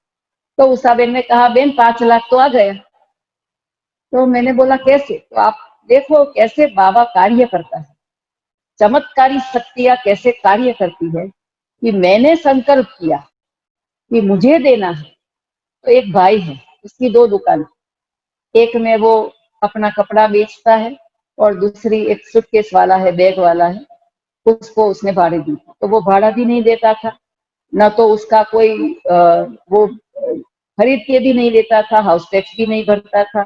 तो उषा बहन ने कहा, बहन 5 लाख तो आ गया। तो मैंने बोला, कैसे? तो आप देखो कैसे बाबा कार्य करता है, चमत्कारी शक्तियां कैसे कार्य करती है। कि मैंने संकल्प किया कि मुझे देना है। तो एक भाई है, उसकी 2 दुकान, एक में वो अपना कपड़ा बेचता है, और दूसरी एक सूटकेस वाला है, बैग वाला है, उसको उसने भाड़े दी। तो वो भाड़ा भी नहीं देता था, न तो उसका कोई वो खरीद के भी नहीं देता था, हाउस टैक्स भी नहीं भरता था,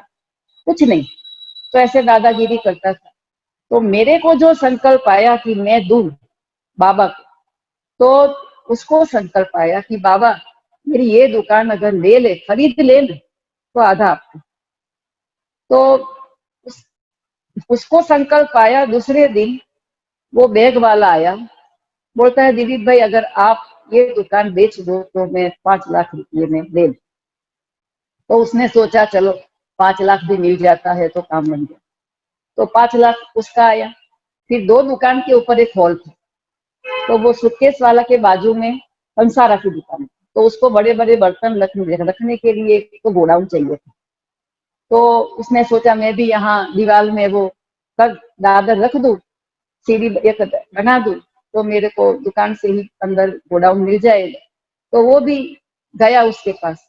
कुछ नहीं। तो ऐसे दादागिरी करता था। तो मेरे को जो संकल्प आया कि मैं दूं बाबा को, तो उसको संकल्प आया कि बाबा मेरी ये दुकान अगर ले ले, खरीद ले तो आधा आपको। तो उस, उसको संकल्प आया। दूसरे दिन वो बैग वाला आया, बोलता है, दिलीप भाई अगर आप ये दुकान बेच दो तो मैं 5 लाख रुपये में ले लूं। तो उसने सोचा चलो 5 लाख भी मिल जाता है तो काम बन गया। तो 5 लाख उसका आया। फिर 2 दुकान के ऊपर एक हॉल था, तो वो सूटकेस वाला के बाजू में पंसारा की दुकान है, तो उसको बड़े बड़े बर्तन रखने के लिए तो गोडाउन चाहिए था। तो उसने सोचा मैं भी यहाँ दीवार में वो कर दादर रख दूं, सीढ़ी एक बना दूं, तो मेरे को दुकान से ही अंदर गोडाउन मिल जाएगा। तो वो भी गया उसके पास,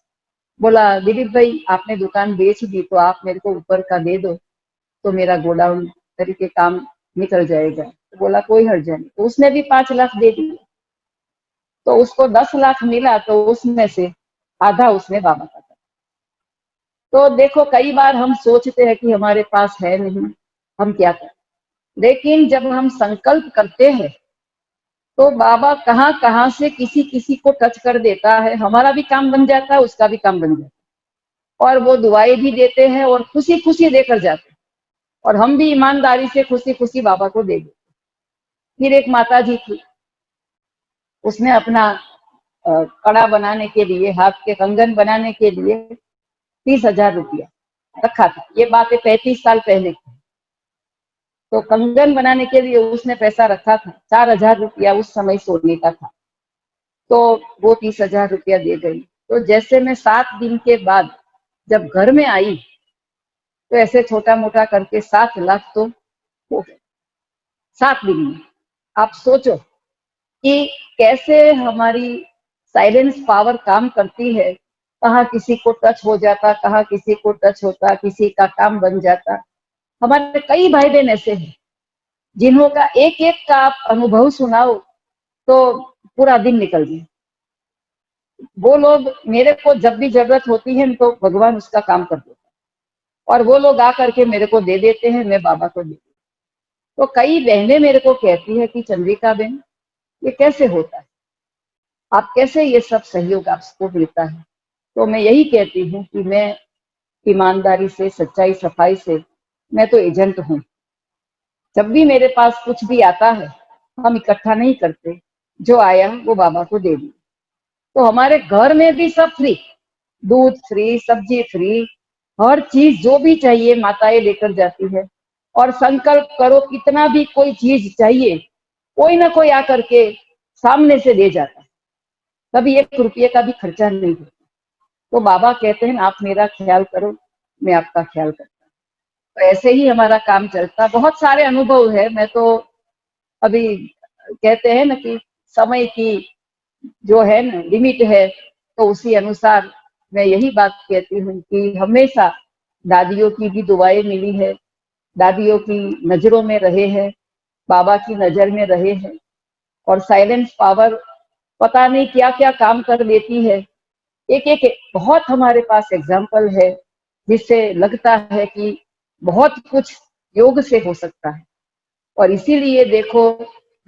बोला, दिलीप भाई आपने दुकान बेच दी तो आप मेरे को ऊपर का दे दो, तो मेरा गोडाउन तरीके काम निकल जाएगा। तो बोला कोई हर्ज नहीं। तो उसने भी 5 लाख दे दिए। तो उसको 10 लाख मिला, तो उसमें से आधा उसने बाबा का था। तो देखो कई बार हम सोचते हैं कि हमारे पास है नहीं, हम क्या करें, लेकिन जब हम संकल्प करते हैं तो बाबा कहाँ कहाँ से किसी किसी को टच कर देता है, हमारा भी काम बन जाता है, उसका भी काम बन जाता है, और वो दुआएं भी देते हैं और खुशी खुशी देकर जाते हैं, और हम भी ईमानदारी से खुशी खुशी बाबा को दे देते। फिर एक माता जी थी, उसने अपना कड़ा बनाने के लिए, हाथ के कंगन बनाने के लिए 30,000 रुपया रखा था। ये बात है 35 साल पहले की। तो कंगन बनाने के लिए उसने पैसा रखा था, 4,000 रुपया उस समय सोने का था। तो वो 30,000 रुपया दे गई। तो जैसे मैं 7 दिन के बाद जब घर में आई, तो ऐसे छोटा मोटा करके 7 लाख तो हो गए 7 दिन में। आप सोचो कि कैसे हमारी साइलेंस पावर काम करती है, कहाँ किसी को टच हो जाता, कहाँ किसी को टच होता, किसी का काम बन जाता। हमारे कई भाई बहन ऐसे हैं जिन्हों का एक एक का आप अनुभव सुनाओ तो पूरा दिन निकल जाए। वो लोग मेरे को जब भी जरूरत होती है तो भगवान उसका काम कर देता है, और वो लोग आकर के मेरे को दे देते हैं, मैं बाबा को दे देती हूँ। तो कई बहनें मेरे को कहती है कि चंद्रिका बहन, ये कैसे होता है, आप कैसे ये सब सहयोग आपको मिलता है। तो मैं यही कहती हूँ कि मैं ईमानदारी से, सच्चाई सफाई से, मैं तो एजेंट हूँ। जब भी मेरे पास कुछ भी आता है हम इकट्ठा नहीं करते, जो आया वो बाबा को दे दी। तो हमारे घर में भी सब फ्री, दूध फ्री, सब्जी फ्री, हर चीज जो भी चाहिए माताएं लेकर जाती है। और संकल्प करो कितना भी कोई चीज चाहिए, कोई ना कोई आकर के सामने से दे जाता है, कभी 1 रुपये का भी खर्चा नहीं होता। तो बाबा कहते हैं आप मेरा ख्याल करो, मैं आपका ख्याल करता हूँ। तो ऐसे ही हमारा काम चलता। बहुत सारे अनुभव है। मैं तो अभी कहते हैं ना कि समय की जो है ना लिमिट है, तो उसी अनुसार मैं यही बात कहती हूँ कि हमेशा दादियों की भी दुआएं मिली है, दादियों की नजरों में रहे हैं, बाबा की नजर में रहे हैं। और साइलेंस पावर पता नहीं क्या क्या काम कर लेती है। एक एक बहुत हमारे पास एग्जाम्पल है जिससे लगता है कि बहुत कुछ योग से हो सकता है। और इसीलिए देखो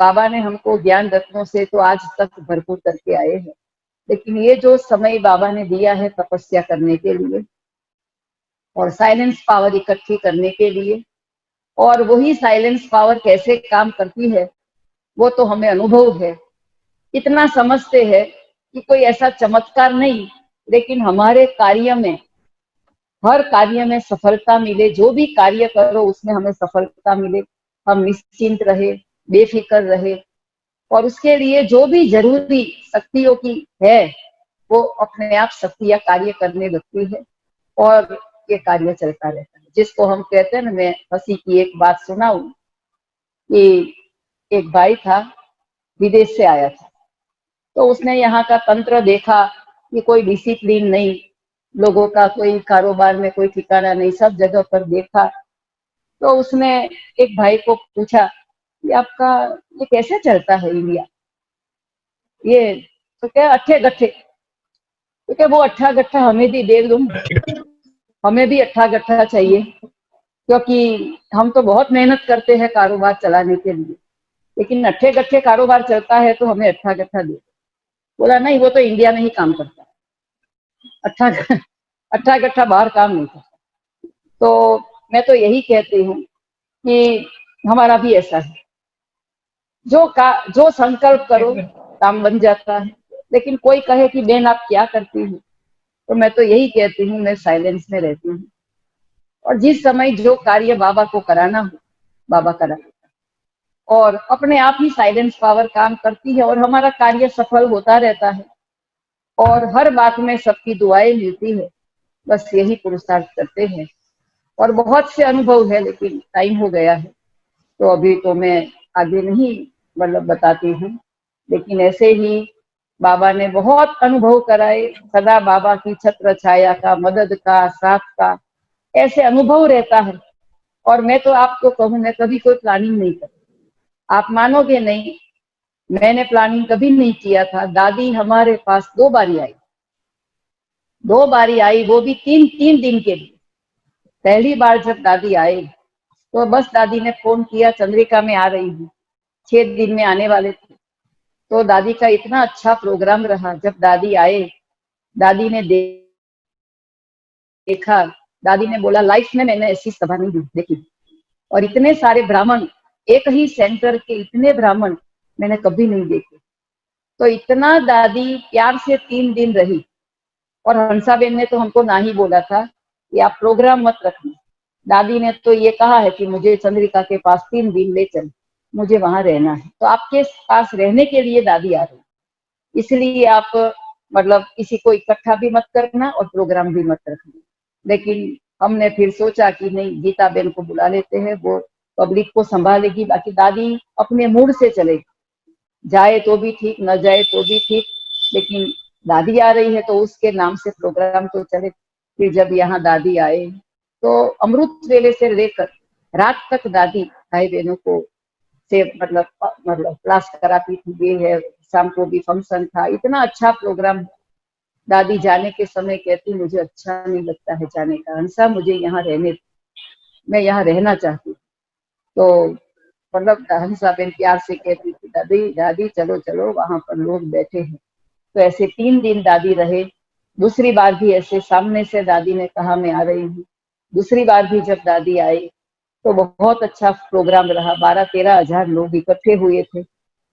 बाबा ने हमको ज्ञान रत्नों से तो आज तक भरपूर करके आए हैं। लेकिन ये जो समय बाबा ने दिया है तपस्या करने के लिए और साइलेंस पावर इकट्ठी करने के लिए, और वही साइलेंस पावर कैसे काम करती है वो तो हमें अनुभव है। इतना समझते हैं कि कोई ऐसा चमत्कार नहीं, लेकिन हमारे कार्य में, हर कार्य में सफलता मिले। जो भी कार्य करो उसमें हमें सफलता मिले, हम निश्चिंत रहे, बेफिक्र रहे। और उसके लिए जो भी जरूरी शक्तियों की है वो अपने आप शक्तियां कार्य करने लगती है और ये कार्य चलता रहता है। जिसको हम कहते हैं ना, मैं हंसी की एक बात सुनाऊं कि एक भाई था, विदेश से आया था। तो उसने यहाँ का तंत्र देखा कि कोई डिसिप्लिन नहीं, लोगों का कोई कारोबार में कोई ठिकाना नहीं, सब जगह पर देखा। तो उसने एक भाई को पूछा कि आपका ये कैसे चलता है इंडिया, ये तो क्या अट्ठे गट्ठे। तो क्या वो अट्ठा गट्ठा हमें भी दे दो, हमें भी अट्ठा गट्ठा चाहिए, क्योंकि हम तो बहुत मेहनत करते हैं कारोबार चलाने के लिए, लेकिन अट्ठे गट्ठे कारोबार चलता है तो हमें अट्ठा गट्ठा दे। बोला नहीं, वो तो इंडिया में ही काम करता है, अट्ठा अट्ठा गट्ठा बाहर काम नहीं करता। तो मैं तो यही कहती हूँ कि हमारा भी ऐसा है, जो संकल्प करो काम बन जाता है। लेकिन कोई कहे कि बहन आप क्या करती हो, तो मैं तो यही कहती हूँ मैं साइलेंस में रहती हूँ। और जिस समय जो कार्य बाबा को कराना हो बाबा करा देता है, और अपने आप ही साइलेंस पावर काम करती है और हमारा कार्य सफल होता रहता है। और हर बात में सबकी दुआएं मिलती है। बस यही पुरुषार्थ करते हैं। और बहुत से अनुभव है, लेकिन टाइम हो गया है तो अभी तो मैं आगे नहीं मतलब बताती हूँ। लेकिन ऐसे ही बाबा ने बहुत अनुभव कराए, सदा बाबा की छत्र छाया का, मदद का, साथ का, ऐसे अनुभव रहता है। और मैं तो आपको कहूँ, मैं कभी कोई प्लानिंग नहीं करती। आप मानोगे नहीं, मैंने प्लानिंग कभी नहीं किया था। दादी हमारे पास 2 बारी आई, 2 बारी आई, वो भी 3-3 दिन के लिए। पहली बार जब दादी आई तो बस दादी ने फोन किया, चंद्रिका में आ रही हूँ, 6 दिन में आने वाले थे। तो दादी का इतना अच्छा प्रोग्राम रहा। जब दादी आए, दादी ने देखा, दादी ने बोला लाइफ में मैंने ऐसी सभा नहीं देखी। और इतने सारे ब्राह्मण, एक ही सेंटर के इतने ब्राह्मण मैंने कभी नहीं देखे। तो इतना दादी प्यार से 3 दिन रही। और हंसाबेन ने तो हमको ना ही बोला था कि आप प्रोग्राम मत रखना। दादी ने तो ये कहा है कि मुझे चंद्रिका के पास 3 दिन ले चल, मुझे वहां रहना है। तो आपके पास रहने के लिए दादी आ रही, इसलिए आप मतलब किसी को इकट्ठा भी मत करना और प्रोग्राम भी मत रखना। लेकिन हमने फिर सोचा कि नहीं, गीता बेन को बुला लेते हैं, वो पब्लिक को संभालेगी, बाकी दादी अपने मूड से चलेगी, जाए तो भी ठीक, न जाए तो भी ठीक। लेकिन दादी आ रही है तो उसके नाम से प्रोग्राम तो चले। फिर जब यहाँ दादी आए तो अमृत वेले से लेकर रात तक दादी भाई बहनों को से मतलब क्लास कराती थी। ये है, शाम को भी फंक्शन था, इतना अच्छा प्रोग्राम। दादी जाने के समय कहती मुझे अच्छा नहीं लगता है जाने का, हंसा मुझे यहाँ रहने, मैं यहाँ रहना चाहती। तो मतलब हंसा बहन प्यार से कहती थी दादी दादी चलो चलो वहां पर लोग बैठे हैं। तो ऐसे 3 दिन दादी रहे। दूसरी बार भी ऐसे सामने से दादी ने कहा मैं आ रही हूँ। दूसरी बार भी जब दादी आई तो बहुत अच्छा प्रोग्राम रहा। 12-13 हजार लोग इकट्ठे हुए थे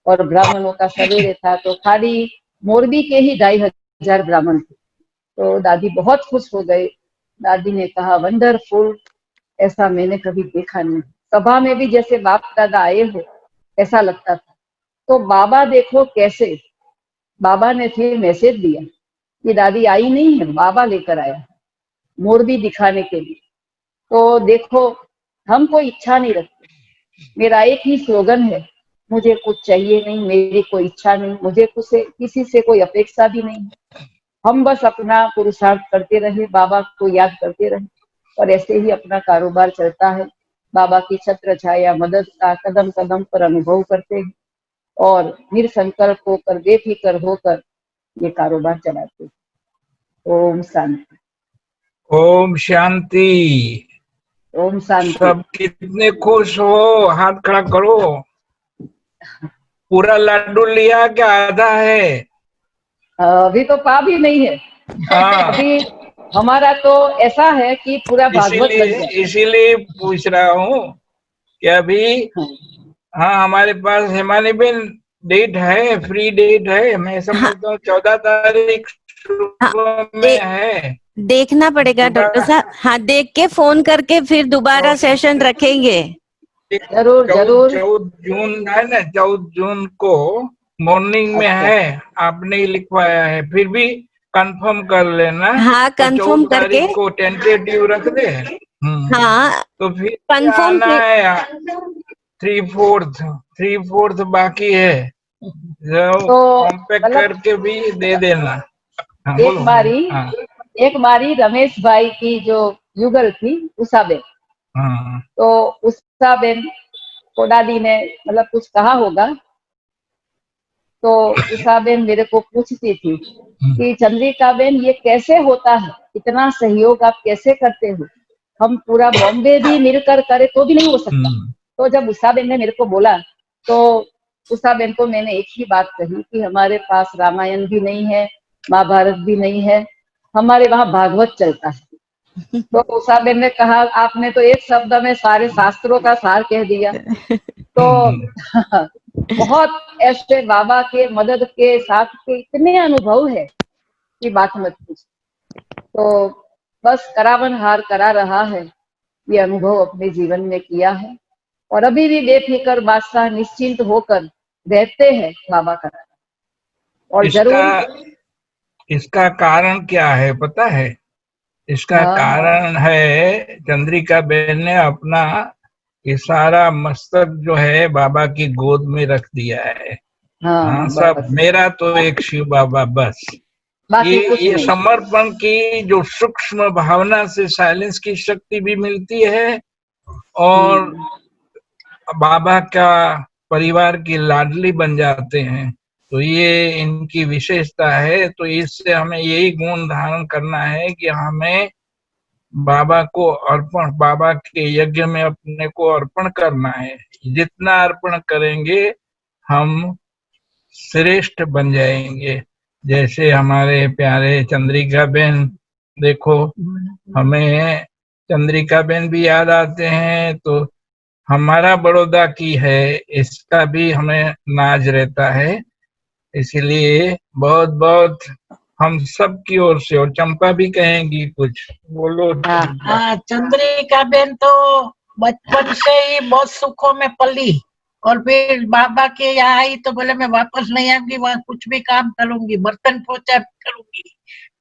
और ब्राह्मणों का सवेरे था तो खाली मोरबी के ही 2,500 ब्राह्मण थे। तो दादी बहुत खुश हो गए। दादी ने कहा वंडरफुल, ऐसा मैंने कभी देखा नहीं। सभा में भी जैसे बाप दादा आए हो ऐसा लगता था। तो बाबा देखो कैसे, बाबा ने फिर मैसेज दिया कि दादी आई नहीं है, बाबा लेकर आया मोरबी दिखाने के लिए। तो देखो हम कोई इच्छा नहीं रखते, मेरा एक ही स्लोगन है, मुझे कुछ चाहिए नहीं, मेरी कोई इच्छा नहीं, मुझे किसी से कोई अपेक्षा भी नहीं। हम बस अपना पुरुषार्थ करते रहे, बाबा को याद करते रहे और ऐसे ही अपना कारोबार चलता है। बाबा की छत्र छाया मदद का कदम कदम पर अनुभव करते हैं और निरसंकल्प होकर बेफिक्र होकर ये कारोबार चलाते हैं। ओम शांति।
ओम शांति।
ओम शांति।
सब कितने खुश हो, हाथ खड़ा करो। पूरा लड्डू लिया क्या आधा है?
अभी तो पा भी नहीं है।
हाँ,
अभी हमारा तो ऐसा है कि पूरा भागवत लग
इसीलिए
जाए।
इसीलिए पूछ रहा हूँ कि अभी हाँ हमारे पास हिमानी बिन डेट है, फ्री डेट है। मैं
हाँ,
समझता हूँ 14 तारीख
हाँ,
सुबह में
दे,
है।
देखना पड़ेगा डॉक्टर साहब। हाँ, देख के फोन करके फिर दोबारा सेशन रखेंगे।
जरूर जरूर।
14 जून है ना, 14 जून को मॉर्निंग में
अच्छा,
है। आपने ही लिखवाया है, फिर भी कंफर्म कर लेना।
हाँ,
तो
कंफर्म
14
करके।
तारीख को टेंटेटिव रख दे।
हाँ,
तो फिर
कंफर्म
आना है। 3/4 बाकी है, जो
तो
कॉम्पैक्ट
मतलब
करके भी दे देना। हाँ
एक
बोलो।
बारी
हाँ
एक बारी रमेश भाई की जो युगल थी उषा बेन,
हाँ
तो उषा बेन को दादी ने मतलब कुछ कहा होगा। तो उषा बेन मेरे को पूछती थी कि चंद्रिका बेन ये कैसे होता है, इतना सहयोग आप कैसे करते हो, हम पूरा बॉम्बे भी मिलकर करे तो भी नहीं हो सकता। तो जब उषा बेन ने मेरे को बोला तो उषा बेन को मैंने एक ही बात कही कि हमारे पास रामायण भी नहीं है, महाभारत भी नहीं है, हमारे वहां भागवत चलता है। तो उषा बेन ने कहा आपने तो एक शब्द में सारे शास्त्रों का सार कह दिया। तो बहुत ऐसे बाबा के मदद के साथ के इतने अनुभव है कि बात मत पूछ। तो बस करावन हार करा रहा है, ये अनुभव अपने जीवन में किया है और अभी भी बेफिक्र बादशाह निश्चिंत होकर रहते हैं बाबा का। और
इसका
जरूर
इसका कारण क्या है पता है? इसका कारण है चंद्रिका बेन ने अपना ये सारा मस्तक जो है बाबा की गोद में रख दिया है। हाँ सब
बस
मेरा तो एक शिव बाबा बस।
बाकी कुछ
ये
नहीं।
समर्पण की जो सूक्ष्म भावना से साइलेंस की शक्ति भी मिलती है और बाबा का परिवार की लाडली बन जाते हैं। तो ये इनकी विशेषता है। तो इससे हमें यही गुण धारण करना है कि हमें बाबा को अर्पण, बाबा के यज्ञ में अपने को अर्पण करना है। जितना अर्पण करेंगे हम श्रेष्ठ बन जाएंगे। जैसे हमारे प्यारे चंद्रिका बेन, देखो हमें चंद्रिका बेन भी याद आते हैं। तो हमारा बड़ौदा की है, इसका भी हमें नाज रहता है। इसलिए बहुत बहुत हम सब की ओर से। और चंपा भी कहेंगी कुछ, बोलो चंपा।
चंद्रिका बेन तो बचपन से ही बहुत सुखों में पली और फिर बाबा के यहाँ आई तो बोले मैं वापस नहीं आऊंगी, वहाँ कुछ भी काम करूंगी, बर्तन पोछा करूंगी।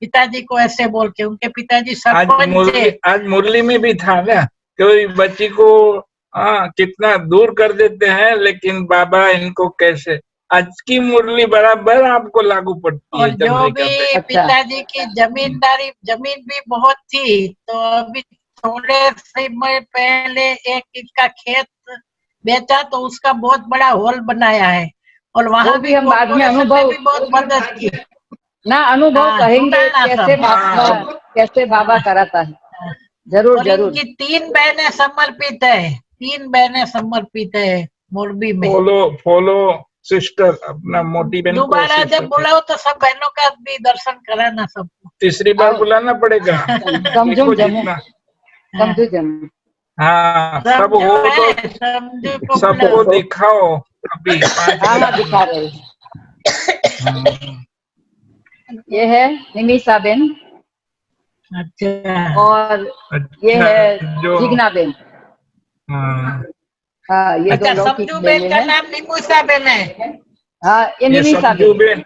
पिताजी को ऐसे बोल के, उनके पिताजी सरपंच थे।
आज मुरली में भी था ना, कोई बच्ची को कितना दूर कर देते हैं, लेकिन बाबा इनको कैसे आज की मुरली बराबर आपको लागू पड़ती है
और जो
चंद्रिका
भी
पे।
अच्छा।
पिताजी की जमीन भी बहुत थी, तो अभी थोड़े समय पहले एक इसका खेत बेचा, तो उसका बहुत बड़ा हॉल बनाया है, और वहां
वो भी हम बाद में
कॉर्पोरेशन ने
अनुभव
भी बहुत मदद की।
ना अनुभव
हाँ,
कहेंगे
सुनाना
कैसे
सब।
बाबा कैसे बाबा कराता है। जरूर
और
जरूर।
इनकी 3 बहनें समर्पित है, 3 बहनें समर्पित है मोरबी में।
फॉलो सिस्टर, अपना मोटी बहन को
दोबारा जब
सिस्टर।
बुलाओ तो सब बहनों का भी दर्शन कराना सबको।
तीसरी बार
आओ
बुलाना पड़ेगा।
समझो
देखो
जमू,
जितना,
समझो जमू।
हाँ सब
समझो
हो तो
है, समझो को
सबको
बुलाओ।
दिखाओ अभी 5
हाँ हाँ
मिनट में।
दिखा रहे हैं।
हाँ,
ये है निमिषा बेन
अच्छा
और ये
अच्छा
है
जो,
जिग्ना बेन।
हाँ
हाँ ये दो
अच्छा,
लौकिक
समझू बेन
बेने
का
हैं।
नाम निमुषा बेन है।
हाँ ये
ये
निमिषा
समझू
बेन,
बेन,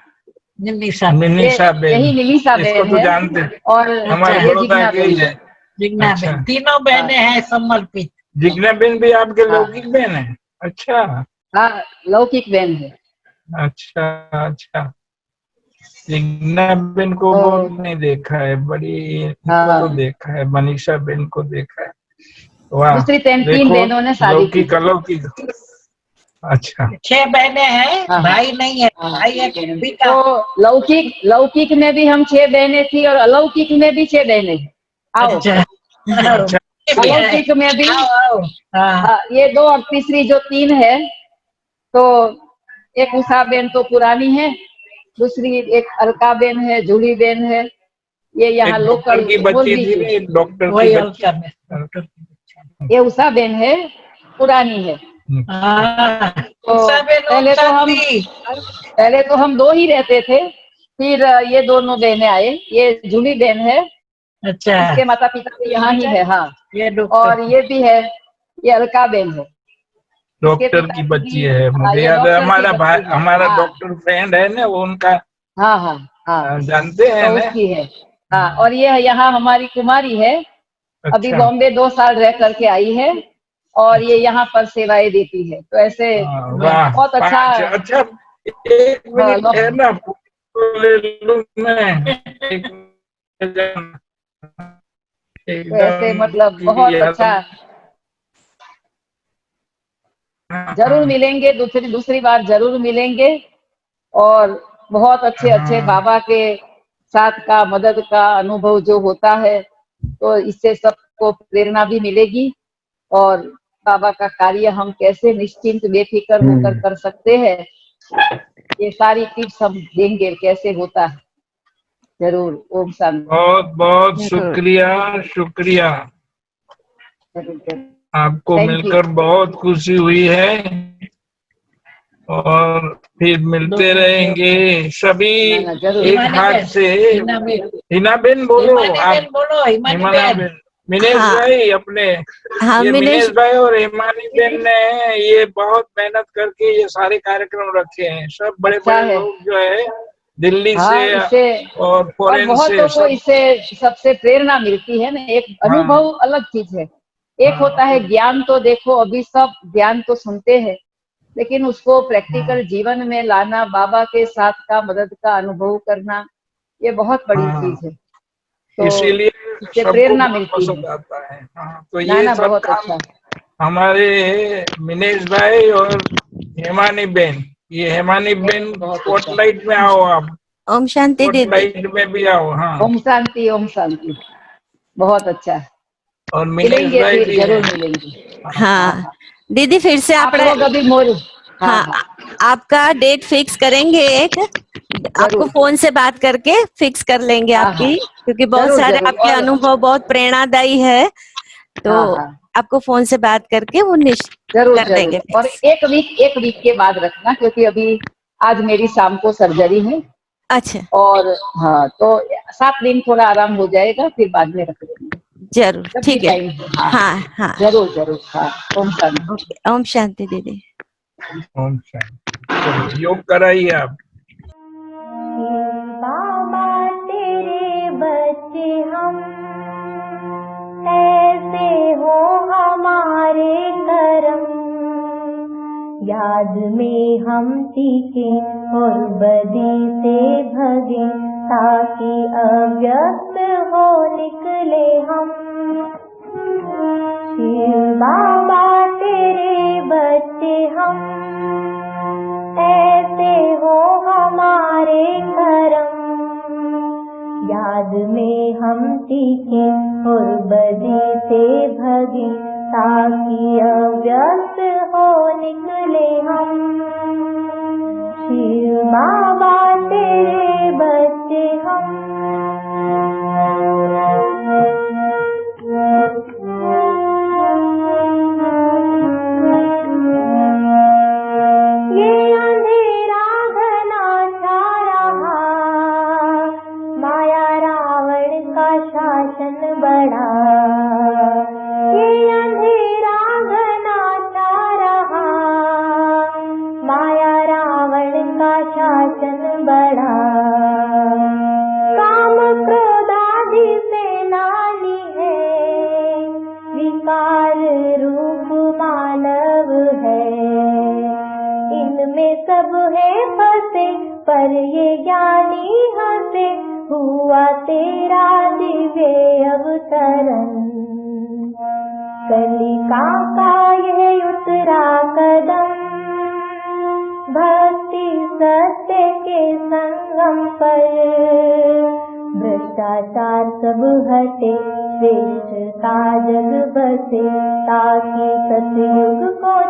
निमिषा बेन।
ये
मिनीषा बेन,
यही निमिषा
इसको
बेन
तो
है
जानते,
और
हमारे
अच्छा,
ये
बड़ौदा
जिग्ना
के
बेन
ही
है।
है।
जिग्ना
अच्छा,
बेन, तीनों बहनें हैं समर्पित।
जिग्ना बेन भी आपके
हाँ
लौकिक बेन है? अच्छा
हाँ लौकिक बेन है।
अच्छा अच्छा। जिग्ना बेन को
तो
बहुत नहीं देखा है, बड़ी इनको तो
हाँ
देखा है, मनीषा बेन को देखा है। वाह,
दूसरी 3
देखो
बहनों ने शादी की।
लौकिक अलौकिक। अच्छा
6 बहनें हैं,
हाँ हाँ
भाई नहीं है,
हाँ।
भाई एक भी का।
तो लौकिक लौकिक में भी हम 6 बहनें थी और अलौकिक में भी 6 बहनें थी। आओ
अच्छा
अच्छा।
ये भी है।
अलौकिक में भी।
आओ आओ। हाँ
हाँ ये 2 और तीसरी जो 3 है, तो एक उषा बेन तो पुरानी है, दूसरी एक अलका बेन है, जूली बेन है, ये यहाँ
एक डॉक्टर
लोकल
की बच्ची
मोरबी
थी
की।
ना, एक डॉक्टर की
वही
बच्ची।
हल्का में डॉक्टर की बच्ची।
ये उषा बेन है, पुरानी है।
हाँ,
तो
उषा बेन ओम शांति।
पहले तो हम 2 ही रहते थे, फिर ये दोनों बहनें आए, ये जूली बेन है,
अच्छा,
इसके माता पिता भी यहाँ ही है। हाँ
ये डॉक्टर
और ये भी है, ये अलका बेन है, इसके
डॉक्टर की
पिताजी
बच्ची
भी।
है,
हाँ
मुझे
ये
याद है,
डॉक्टर की
हमारा भाई,
बच्ची है।
हमारा
हाँ
डॉक्टर फ्रेंड है ना, वो उनका
हाँ हाँ हाँ
जानते हैं
तो
ना।
उसकी है। हाँ और ये यहाँ हमारी कुमारी है, अभी
अच्छा
बॉम्बे 2 साल रह करके आई है, और ये
अच्छा।
यहाँ पर सेवाएं देती है। तो ऐसे
वाह,
बहुत अच्छा।
5 अच्छा। 1 मिनट है ना, तो ले लूं मैं एक
तो ऐसे
एकदम
मतलब बहुत
क्लियर।
अच्छा। जरूर मिलेंगे, दूसरी दूसरी बार जरूर मिलेंगे। और बहुत अच्छे अच्छे
हाँ
बाबा के साथ का मदद का अनुभव जो होता है, तो इससे सबको प्रेरणा भी मिलेगी। और बाबा का कार्य हम कैसे निश्चिंत बेफिक्र होकर कर सकते हैं, ये सारी टिप्स हम देंगे कैसे होता है। जरूर। ओम शांति।
बहुत बहुत
जरूर।
शुक्रिया, शुक्रिया।
जरूर जरूर।
आपको
थैंक यू।
मिलकर बहुत खुशी हुई है, और फिर मिलते रहेंगे सभी
ना ना जरूर।
एक
हिमानी
हाथ
बेन,
से।
हिना बेन,
हिना बेन बोलो
हिमानी
आप,
बेन बोलो, Himani
Humana
Ben.
Ben, Minesh
हाँ
भाई अपने,
हाँ
ये
मिनेश।
मिनेश भाई और हिमानी बेन ने ये बहुत मेहनत करके ये सारे कार्यक्रम रखे हैं। सब बड़े
अच्छा
बड़े
है।
लोग जो है दिल्ली
हाँ
से
इससे
और
और
फॉरेन से
बहुतों को
सब।
इससे सबसे प्रेरणा मिलती है ना। एक
हाँ
अनुभव अलग चीज है। एक
हाँ
होता है ज्ञान, तो देखो अभी सब ज्ञान तो सुनते हैं, लेकिन उसको
हाँ
प्रैक्टिकल जीवन में लाना, बाबा के साथ का मदद का अनुभव करना, ये बहुत बड़ी
हाँ,
चीज है। तो
इसीलिए
इससे
सबको
प्रेरणा
बहुत
मिलती है।
पसंद आता है। हाँ, तो
ना
ये
ना
सब
बहुत
काम
अच्छा।
हमारे मिनेश भाई और हेमानी बेन, ये हेमानी बेन
बहुत अच्छा।
स्पॉटलाइट में आओ आप,
ओम शांति दीदी।
स्पॉटलाइट में भी आओ। हाँ,
ओम शांति, ओम शांति। बहुत अच्छा है।
और मिनेश
मिलेंगे
भाई
फिर,
भी है।
जरूर मिलेंगे।
हाँ
हाँ
हाँ
हाँ।
दीदी, फिर से
आप
आप
लोग अभी मोर। हाँ
हाँ
हाँ
आपका डेट फिक्स करेंगे एक, आपको
जरूर।
फोन से बात करके फिक्स कर लेंगे
हाँ हाँ
आपकी, क्योंकि बहुत
जरूर
सारे
जरूर।
आपके
और
अनुभव बहुत प्रेरणादायी है। तो
हाँ हाँ
आपको फोन से बात करके वो निश्चित
जरूर
कर
जरूर।
देंगे
और
फिक्स।
एक वीक के बाद रखना, क्योंकि अभी आज मेरी शाम को सर्जरी है।
अच्छा
और हाँ तो 7 दिन थोड़ा आराम हो जाएगा, फिर बाद में रख लेंगे
जरूर,
जब भी
ठीक है।
टाइम हो। हाँ
हाँ हाँ।
जरूर जरूर। हाँ ओम शांति।
ओके, ओम शांति दीदी।
ओम शांति। चलिए योग कराइए आप।
बाबा तेरे बच्चे हम, ऐसे हो हमारे करम, याद में हम टीके और बदी से भगे, ताकि अव्यक्त हो निकले हम। शिव बाबा तेरे बच्चे हम, ऐसे हो हमारे करम। याद में हम टीके और बदी से भगे, ताकि अव्यक्त हो निकले हम। शिव बाबा तेरे बच्चे हम। ये अंधेरा घना छा रहा, माया रावण का शासन बढ़ा। ये अंधेरा घना छा रहा, माया रावण का शासन बढ़ा। काम क्रोध आदि सेना ली है, विकार रूप मानव है। इनमें सब है फंसे, पर ये ज्ञानी हंसे, हुआ तेरा दिव्य अवतरण। कलिका का यह उतरा कदम, भक्ति सत्य के संगम पर। भ्रष्टाचार सब हटे, श्रेष्ठ का जग बसे, ताकि सतयुग को